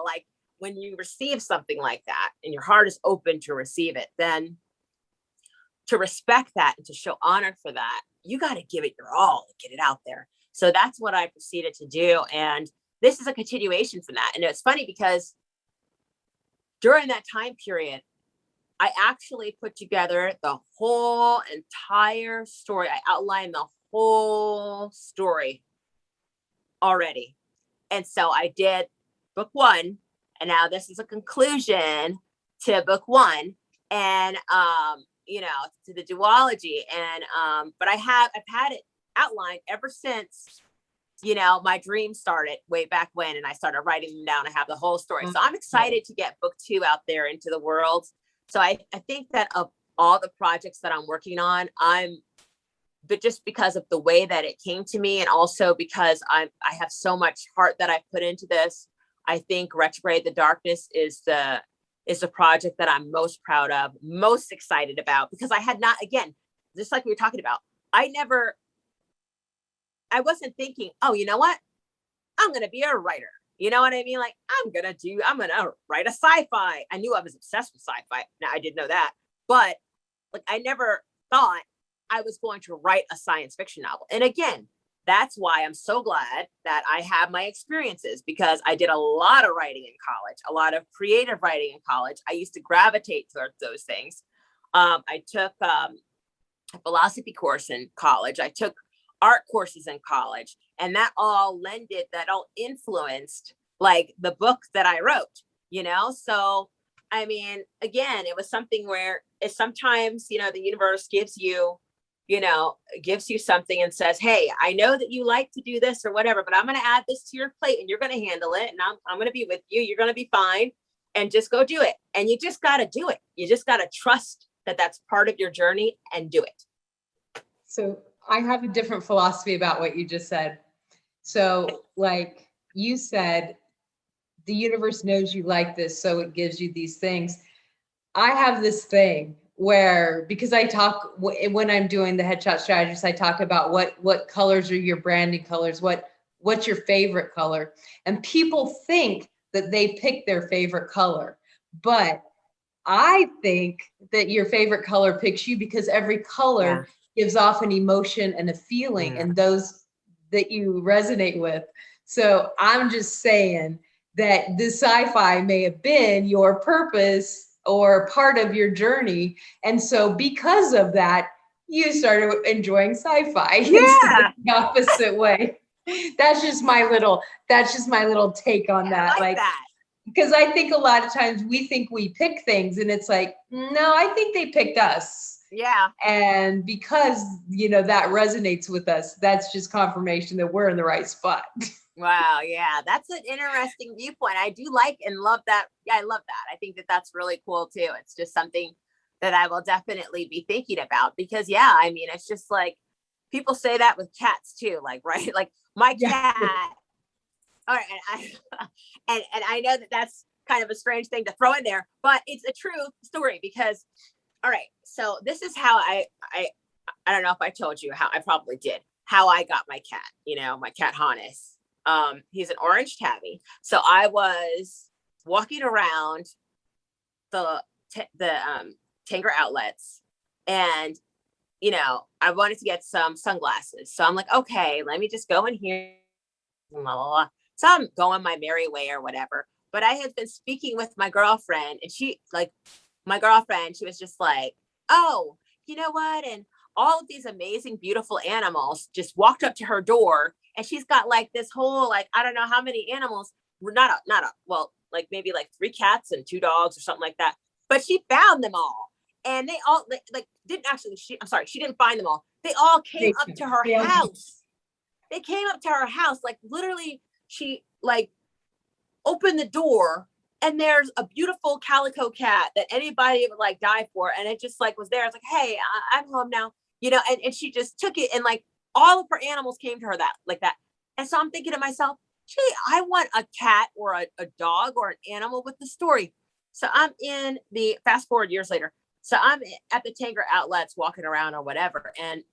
Like, when you receive something like that and your heart is open to receive it, then to respect that and to show honor for that, you got to give it your all to get it out there. So that's what I proceeded to do. And this is a continuation from that. And it's funny because during that time period, I actually put together the whole entire story. I outlined the whole story already. And so I did book 1. And now this is a conclusion to book 1. and, you know, to the duology. And, but I've had it outlined ever since, you know, my dream started way back when, and I started writing them down. I have the whole story. So I'm excited to get book 2 out there into the world. So I think that of all the projects that I'm working on, but just because of the way that it came to me, and also because I have so much heart that I put into this, I think Retrograde the Darkness is the project that I'm most proud of, most excited about, because I had not, again, just like we were talking about, I wasn't thinking, oh, you know what? I'm going to be a writer. You know what I mean? Like, I'm going to write a sci-fi. I knew I was obsessed with sci-fi. Now, I didn't know that, but like, I never thought I was going to write a science fiction novel. And again, that's why I'm so glad that I have my experiences, because I did a lot of writing in college, a lot of creative writing in college. I used to gravitate towards those things. I took a philosophy course in college. I took art courses in college, and that all influenced like the book that I wrote, you know? So, I mean, again, it was something where it's sometimes, you know, the universe gives you something and says, hey, I know that you like to do this or whatever, but I'm going to add this to your plate and you're going to handle it. And I'm going to be with you. You're going to be fine, and just go do it. And you just got to do it. You just got to trust that that's part of your journey and do it. So I have a different philosophy about what you just said. So like you said, the universe knows you like this, so it gives you these things. I have this thing where, because I talk when I'm doing the headshot strategist, I talk about what colors are your branding colors, what's your favorite color, and people think that they pick their favorite color, but I think that your favorite color picks you, because every color gives off an emotion and a feeling, and those that you resonate with. So I'm just saying that the sci-fi may have been your purpose or part of your journey. And so because of that, you started enjoying sci-fi instead of the opposite way. That's just my little take on that. Like that. Because I think a lot of times we think we pick things, and it's like, no, I think they picked us. Yeah. And because, you know, that resonates with us, that's just confirmation that we're in the right spot. Wow. Yeah. That's an interesting viewpoint. I do like and love that. Yeah, I love that. I think that that's really cool too. It's just something that I will definitely be thinking about, because I mean, it's just like, people say that with cats too, like, right? Like my cat. All right. And I know that that's kind of a strange thing to throw in there, but it's a true story, because, all right. So this is how I don't know if I told you, how I probably did, how I got my cat, you know, my cat Hannes. He's an orange tabby. So I was walking around the Tanger outlets, and, you know, I wanted to get some sunglasses. So I'm like, okay, let me just go in here. Blah, blah, blah. So I'm going my merry way or whatever. But I had been speaking with my girlfriend, and she was just like, oh, you know what? And all of these amazing, beautiful animals just walked up to her door, and she's got like this whole, like, I don't know how many animals, well, like maybe like 3 cats and 2 dogs or something like that. But she found them all, and they all she didn't find them all. They all came up to her house. They came up to her house, like literally she like opened the door, and there's a beautiful calico cat that anybody would like die for. And it just like was there. I was like, hey, I'm home now, you know, and she just took it, and like all of her animals came to her like that. And so I'm thinking to myself, gee, I want a cat or a dog or an animal with the story. So I'm in the fast forward years later. So I'm at the Tanger outlets walking around or whatever. And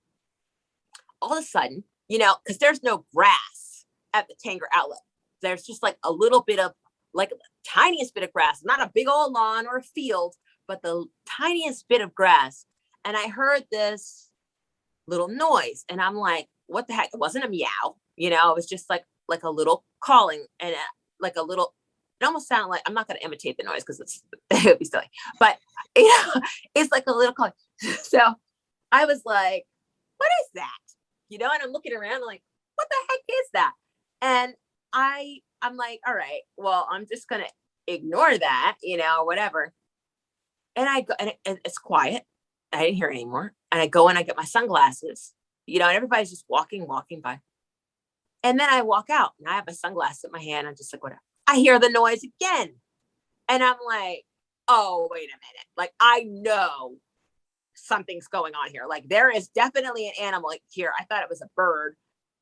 all of a sudden, you know, because there's no grass at the Tanger outlet. There's just like a little bit of like tiniest bit of grass, not a big old lawn or a field, but the tiniest bit of grass. And I heard this little noise, and I'm like, what the heck? It wasn't a meow, you know, it was just like a little calling, and like a little, it almost sounded like, I'm not going to imitate the noise because it would be silly, but you know, it's like a little calling. So I was like, what is that? You know, and I'm looking around, I'm like, what the heck is that? And I'm like, all right, well, I'm just going to ignore that, you know, whatever. And I go, and it's quiet. I didn't hear it anymore. And I go and I get my sunglasses, and everybody's just walking by. And then I walk out and I have my sunglasses in my hand. I'm just like, whatever. I hear the noise again. And I'm like, oh, wait a minute. Like, I know something's going on here. Like, there is definitely an animal here. I thought it was a bird.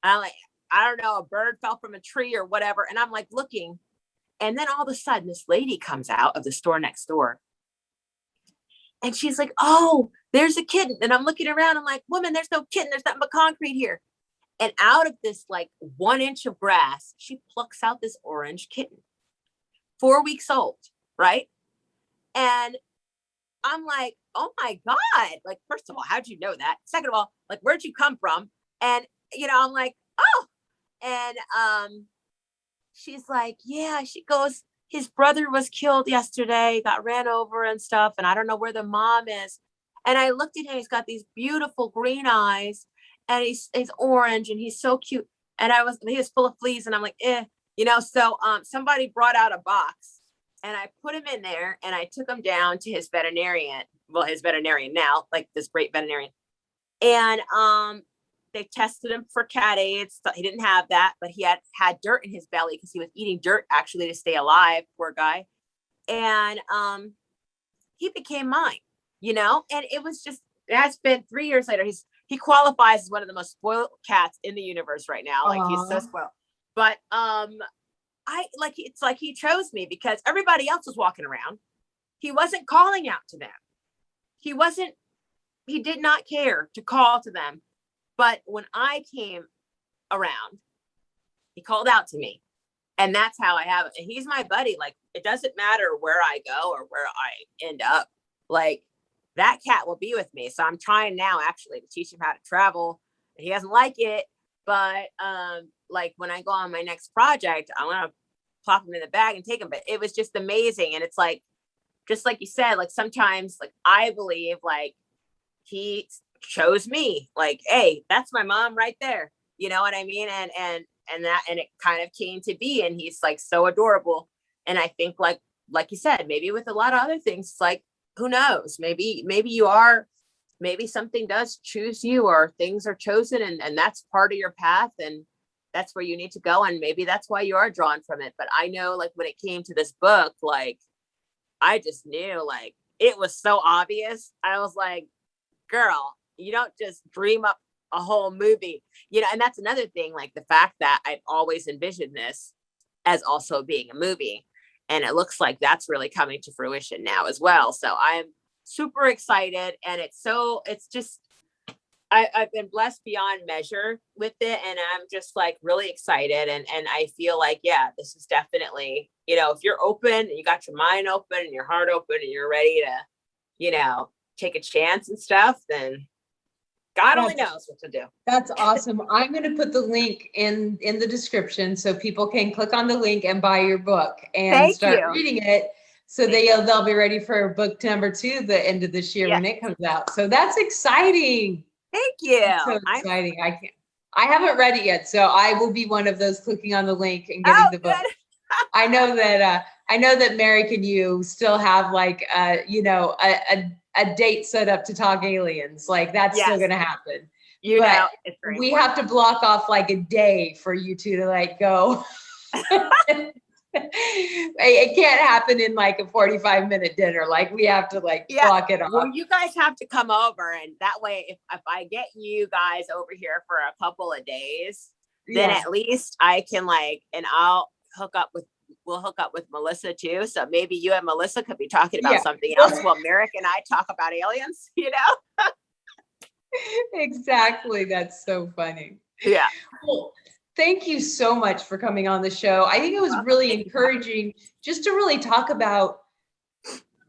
And I'm like, I don't know, a bird fell from a tree or whatever. And I'm like looking. And then all of a sudden, this lady comes out of the store next door. And she's like, oh, there's a kitten. And I'm looking around. I'm like, woman, there's no kitten. There's nothing but concrete here. And out of this like 1 inch of grass, she plucks out this orange kitten, 4 weeks old. Right. And I'm like, oh my God. Like, first of all, how'd you know that? Second of all, like, where'd you come from? And, I'm like, oh, and, she's like, yeah, she goes, his brother was killed yesterday, got ran over and stuff. And I don't know where the mom is. And I looked at him. He's got these beautiful green eyes and he's orange and he's so cute. And he was full of fleas and I'm like, so, somebody brought out a box and I put him in there and I took him down to his veterinarian. Well, his veterinarian now, like this great veterinarian. And, they tested him for cat AIDS. So he didn't have that, but he had dirt in his belly because he was eating dirt actually to stay alive, poor guy. And he became mine, and it was just, it has been 3 years later. He qualifies as one of the most spoiled cats in the universe right now. Like, he's so spoiled. But it's like he chose me because everybody else was walking around. He wasn't calling out to them. He did not care to call to them. But when I came around, he called out to me. And that's how I have it. And he's my buddy. Like, it doesn't matter where I go or where I end up. Like, that cat will be with me. So I'm trying now actually to teach him how to travel. He doesn't like it. But like when I go on my next project, I want to plop him in the bag and take him. But it was just amazing. And it's like, just like you said, like sometimes like I believe like he chose me, like, hey, that's my mom right there. You know what I mean? And it kind of came to be, and he's like so adorable. And I think like you said, maybe with a lot of other things, it's like, who knows, maybe something does choose you, or things are chosen and that's part of your path and that's where you need to go. And maybe that's why you are drawn from it. But I know like when it came to this book, like I just knew like it was so obvious. I was like, girl, you don't just dream up a whole movie, and that's another thing, like the fact that I've always envisioned this as also being a movie. And it looks like that's really coming to fruition now as well. So I'm super excited. And it's just, I've been blessed beyond measure with it. And I'm just like really excited. And I feel like, yeah, this is definitely, if you're open and you got your mind open and your heart open and you're ready to, take a chance and stuff, then God only knows what to do. That's awesome. I'm going to put the link in the description so people can click on the link and buy your book and start reading it. So they'll be ready for book number 2 the end of this year when it comes out. So that's exciting. Thank you. That's so exciting. I haven't read it yet, so I will be one of those clicking on the link and getting the book. I know that Merrick and you still have like a date set up to talk aliens. Like that's still going to happen. We have to block off like a day for you two to like go. It can't happen in like a 45-minute dinner. Like we have to like block it off. Well, you guys have to come over, and that way, if I get you guys over here for a couple of days, then at least I can and I'll we'll hook up with Melissa too. So maybe you and Melissa could be talking about something else while Merrick and I talk about aliens, Exactly. That's so funny. Yeah. Well, thank you so much for coming on the show. I think it was really encouraging just to really talk about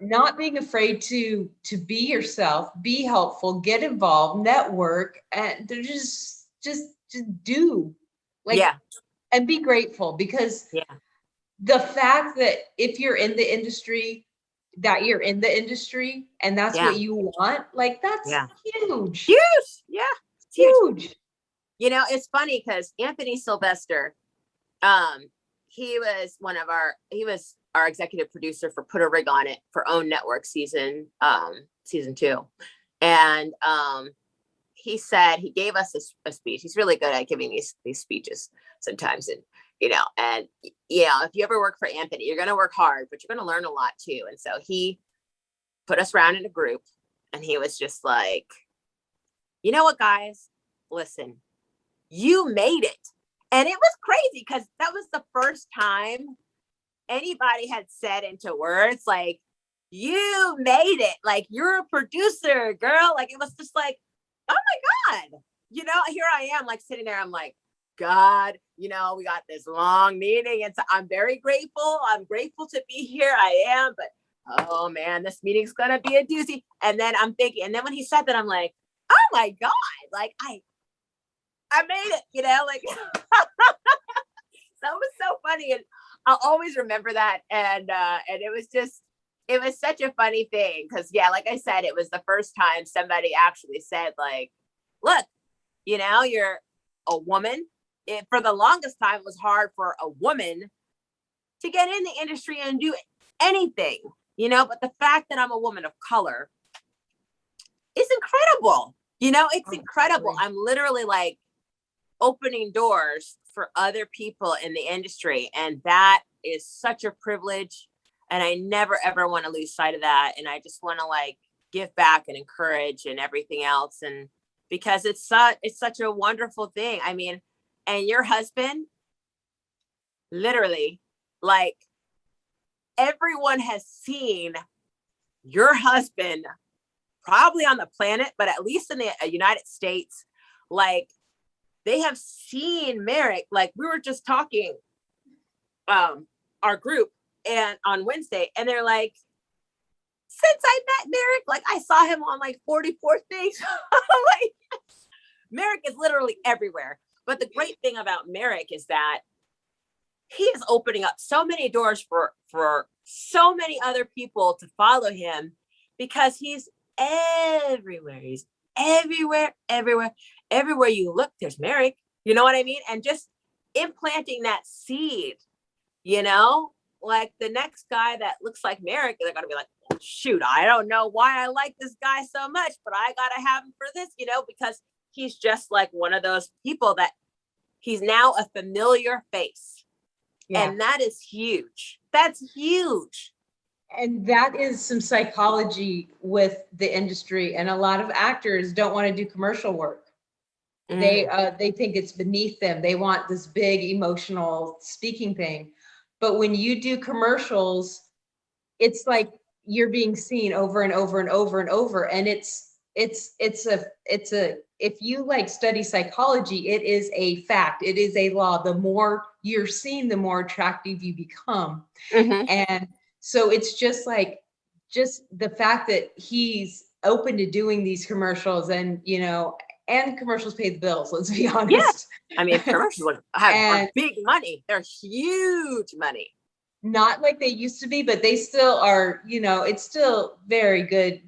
not being afraid to be yourself, be helpful, get involved, network, and just do and be grateful, because the fact that if you're in the industry, that you're in the industry and that's what you want, like that's huge. Yeah. It's huge. It's funny because Anthony Sylvester, he was our executive producer for Put a Rig on It for OWN Network season 2. And he said, he gave us a speech. He's really good at giving these speeches sometimes. And, and if you ever work for Anthony, you're going to work hard, but you're going to learn a lot too. And so he put us around in a group and he was just like, you know what, guys, listen, you made it. And it was crazy because that was the first time anybody had said into words, like, you made it. Like, you're a producer, girl. Like, it was just like, oh my God, here I am, like sitting there. I'm like, God, we got this long meeting. And so I'm very grateful. I'm grateful to be here. I am. But, oh man, this meeting's going to be a doozy. And then I'm thinking, and then when he said that, I'm like, oh my God, like I made it, like, that was so funny. And I'll always remember that. And it was such a funny thing. Cause like I said, it was the first time somebody actually said like, look, you're a woman. For the longest time, it was hard for a woman to get in the industry and do anything, but the fact that I'm a woman of color is incredible. It's incredible. I'm literally like opening doors for other people in the industry. And that is such a privilege. And I never, ever want to lose sight of that. And I just want to like give back and encourage and everything else. And because it's such a wonderful thing. I mean, and your husband, literally, like everyone has seen your husband probably on the planet, but at least in the United States, like they have seen Merrick. Like we were just talking, our group and on Wednesday, and they're like, since I met Merrick, like I saw him on like 44 things. Like Merrick is literally everywhere. But the great thing about Merrick is that he is opening up so many doors for so many other people to follow him because he's everywhere. He's everywhere. Everywhere you look, there's Merrick. You know what I mean? And just implanting that seed, like the next guy that looks like Merrick, they're going to be like, shoot, I don't know why I like this guy so much, but I got to have him for this, because he's just like one of those people that he's now a familiar face. Yeah. And that is huge. That's huge. And that is some psychology with the industry. And a lot of actors don't want to do commercial work. They think it's beneath them. They want this big emotional speaking thing. But when you do commercials, it's like you're being seen over and over and over and over. And it's if you like study psychology, it is a fact. It is a law. The more you're seen, the more attractive you become. Mm-hmm. And so it's just the fact that he's open to doing these commercials and, and commercials pay the bills. Let's be honest. Yes. I mean, commercials are big money. They're huge money. Not like they used to be, but they still are, it's still very good,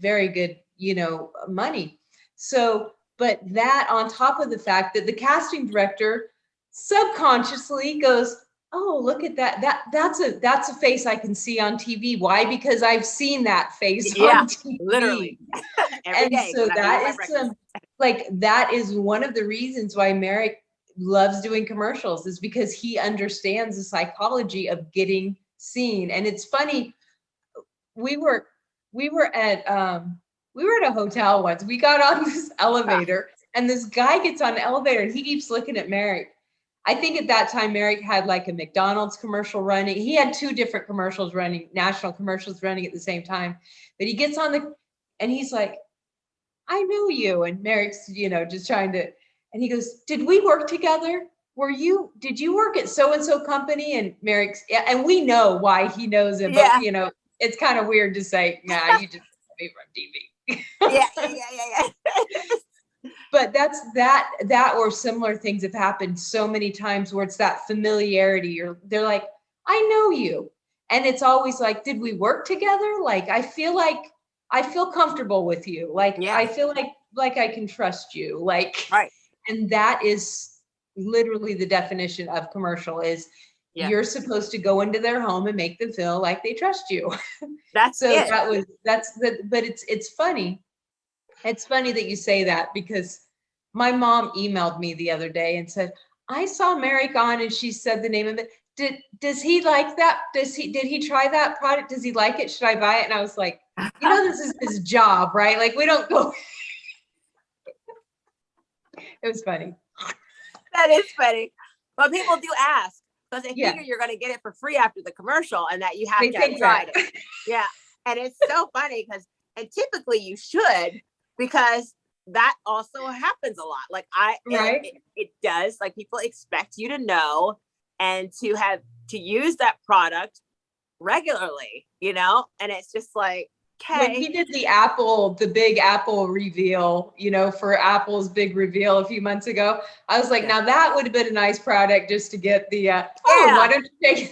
money. So, but that on top of the fact that the casting director subconsciously goes, oh, look at that. That's a face I can see on TV. Why? Because I've seen that face on TV. Literally. Every day. So that is one of the reasons why Merrick loves doing commercials, is because he understands the psychology of getting seen. And it's funny, we were at a hotel once. We got on this elevator and this guy gets on the elevator and he keeps looking at Merrick. I think at that time, Merrick had like a McDonald's commercial running. He had two different commercials running, national commercials running at the same time. But he gets on and he's like, I know you. And Merrick's, just trying to, and he goes, did we work together? Did you work at so-and-so company? And Merrick's, and we know why he knows him, but it's kind of weird to say, nah, you just me from TV. Yeah. But that's that or similar things have happened so many times where it's that familiarity, or they're like, I know you. And it's always like, did we work together? Like, I feel comfortable with you. Like, I feel like I can trust you. Like, right. And that is literally the definition of commercial is You're supposed to go into their home and make them feel like they trust you. That's so it. But it's funny. It's funny that you say that, because my mom emailed me the other day and said, I saw Mary on and she said the name of it. Does he like that? Did he try that product? Does he like it? Should I buy it? And I was like, this is his job, right? Like, we don't go. It was funny. That is funny. But people do ask, because they figure you're going to get it for free after the commercial and that you have to have tried it. Yeah. And it's so funny and typically you should, because that also happens a lot. Like it does, like people expect you to know and to use that product regularly, and it's just like, okay. When he did the big Apple reveal, for Apple's big reveal a few months ago, I was like, now that would have been a nice product just to get the, why don't you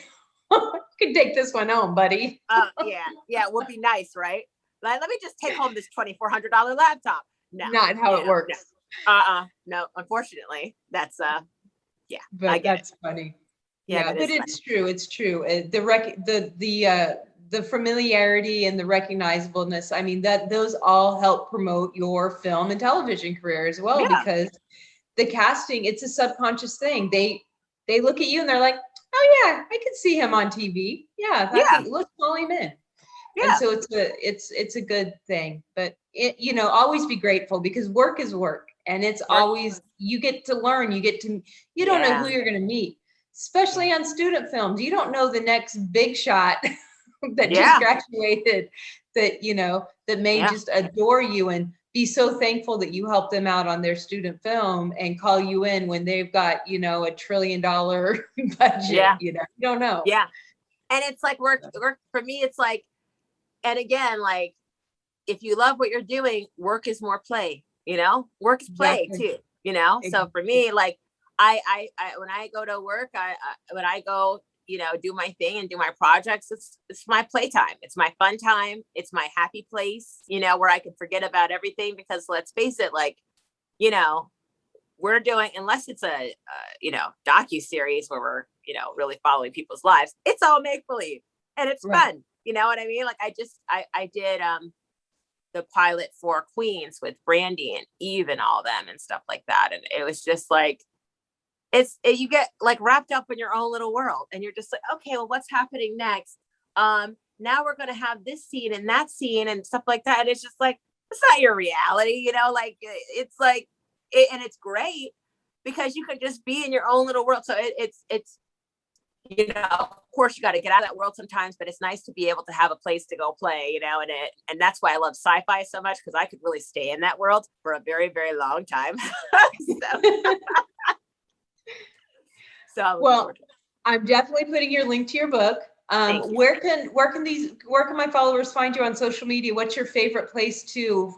you can take this one home, buddy. Yeah, it would be nice, right? Like, let me just take home this $2,400 laptop. No, not how it works. No, unfortunately, that's but that's funny. Yeah, but it's true. It's true. The familiarity and the recognizableness. I mean, those all help promote your film and television career as well, because the casting, it's a subconscious thing. They look at you and they're like, oh yeah, I can see him on TV. Yeah, let's call him in. Yeah. And so it's a good thing, but always be grateful, because work is work, and it's always, you get to learn, you don't know who you're going to meet, especially on student films. You don't know the next big shot that just graduated, that may just adore you and be so thankful that you helped them out on their student film and call you in when they've got, $1 trillion budget. You don't know. Yeah. And it's like work for me, it's like, and again, like, if you love what you're doing, work is more play, work is play too, So for me, like, I when I go to work, when I go, do my thing and do my projects, it's my playtime. It's my fun time. It's my happy place, where I can forget about everything, because let's face it, like, we're doing, unless it's a docu-series where we're, really following people's lives, it's all make-believe and it's fun. You know what I mean? Like, I did the pilot for Queens with Brandy and Eve and all them and stuff like that. And it was just like, you get like wrapped up in your own little world, and you're just like, okay, well, what's happening next? Now we're going to have this scene and that scene and stuff like that. And it's just like, it's not your reality, like it's like, and it's great because you could just be in your own little world. So it's, of course you got to get out of that world sometimes, but it's nice to be able to have a place to go play, and that's why I love sci-fi so much, because I could really stay in that world for a very, very long time. So well, I'm definitely putting your link to your book. Where can my followers find you on social media? What's your favorite place to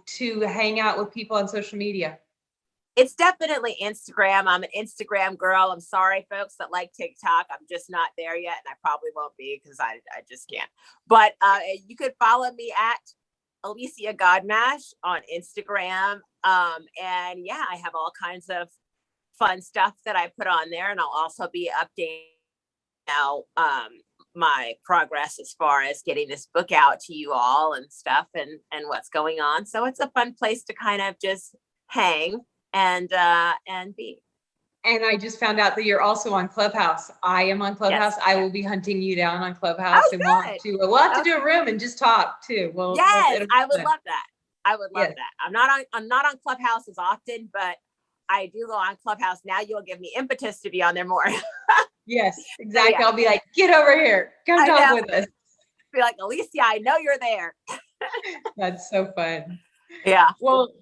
hang out with people on social media? It's definitely Instagram. I'm an Instagram girl. I'm sorry, folks that like TikTok. I'm just not there yet, and I probably won't be, because I just can't. But you could follow me at Alicia Godmasch on Instagram. And yeah, I have all kinds of fun stuff that I put on there, and I'll also be updating now my progress as far as getting this book out to you all and stuff, and what's going on. So it's a fun place to kind of just hang and be. And I just found out that you're also on Clubhouse. I am on Clubhouse. Yes. I will be hunting you down on Clubhouse, and we'll have to do a room and just talk too. I would love that. I would love that. I'm not on Clubhouse as often, but I do go on Clubhouse now. You'll give me impetus to be on there more. Yes, exactly. So, I'll be like, get over here, come talk with us. Be like, Alicia, I know you're there. That's so fun. Yeah. Well,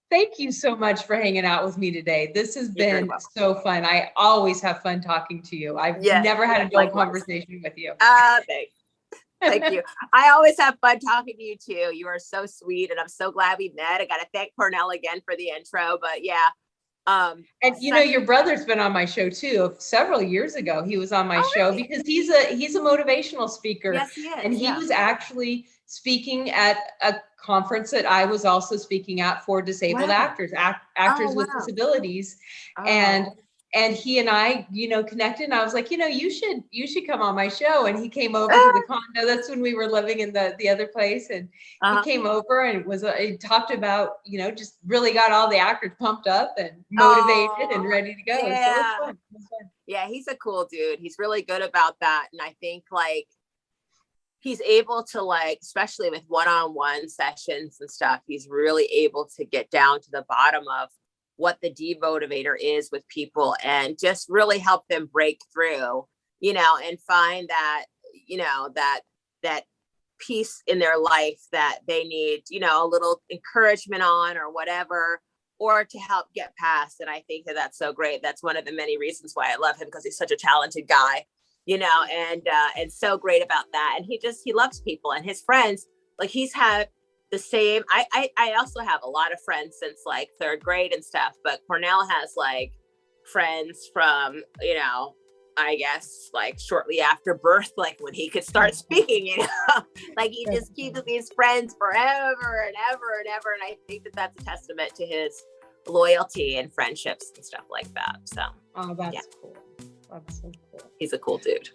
thank you so much for hanging out with me today. This has been so fun. I always have fun talking to you. I've never had a dull conversation with you. Thanks. Thank you. I always have fun talking to you too. You are so sweet, and I'm so glad we met. I got to thank Cornell again for the intro, but yeah. And your brother's been on my show too. Several years ago, he was on my show because he's a motivational speaker. Yes, he is. And he was actually speaking at a conference that I was also speaking at for disabled actors with disabilities. And And he and I, connected, and I was like, you should come on my show. And he came over to the condo. That's when we were living in the other place. And he came over and he talked about, just really got all the actors pumped up and motivated and ready to go. Yeah. So it was fun. Yeah, he's a cool dude. He's really good about that. And I think like he's able to like, especially with one-on-one sessions and stuff, he's really able to get down to the bottom of what the demotivator is with people and just really help them break through, and find that, that piece in their life that they need, a little encouragement on or whatever, or to help get past. And I think that that's so great. That's one of the many reasons why I love him, because he's such a talented guy, and so great about that. And he loves people, and his friends, like he's had the same. I also have a lot of friends since like third grade and stuff, but Cornell has like friends from, I guess like shortly after birth, like when he could start speaking, like he just keeps these friends forever and ever and ever. And I think that that's a testament to his loyalty and friendships and stuff like that. So, that's cool. That's so cool. He's a cool dude.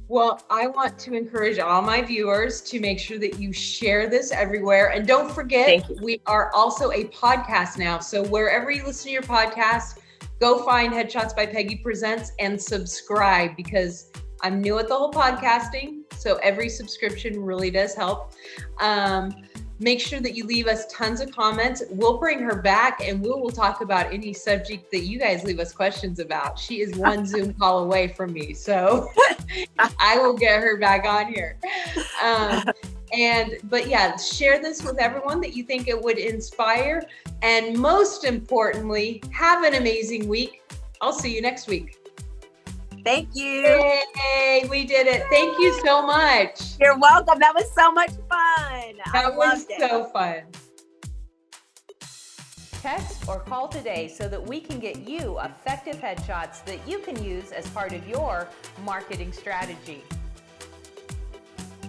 Well, I want to encourage all my viewers to make sure that you share this everywhere. And don't forget, we are also a podcast now. So wherever you listen to your podcast, go find Headshots by Peggy Presents and subscribe, because I'm new at the whole podcasting. So every subscription really does help. Make sure that you leave us tons of comments. We'll bring her back and we will talk about any subject that you guys leave us questions about. She is one Zoom call away from me. So I will get her back on here. But yeah, share this with everyone that you think it would inspire. And most importantly, have an amazing week. I'll see you next week. Thank you. Yay, we did it. Thank you so much. You're welcome. That was so much fun. That was so fun. Text or call today so that we can get you effective headshots that you can use as part of your marketing strategy.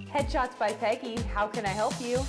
Headshots by Peggy, how can I help you?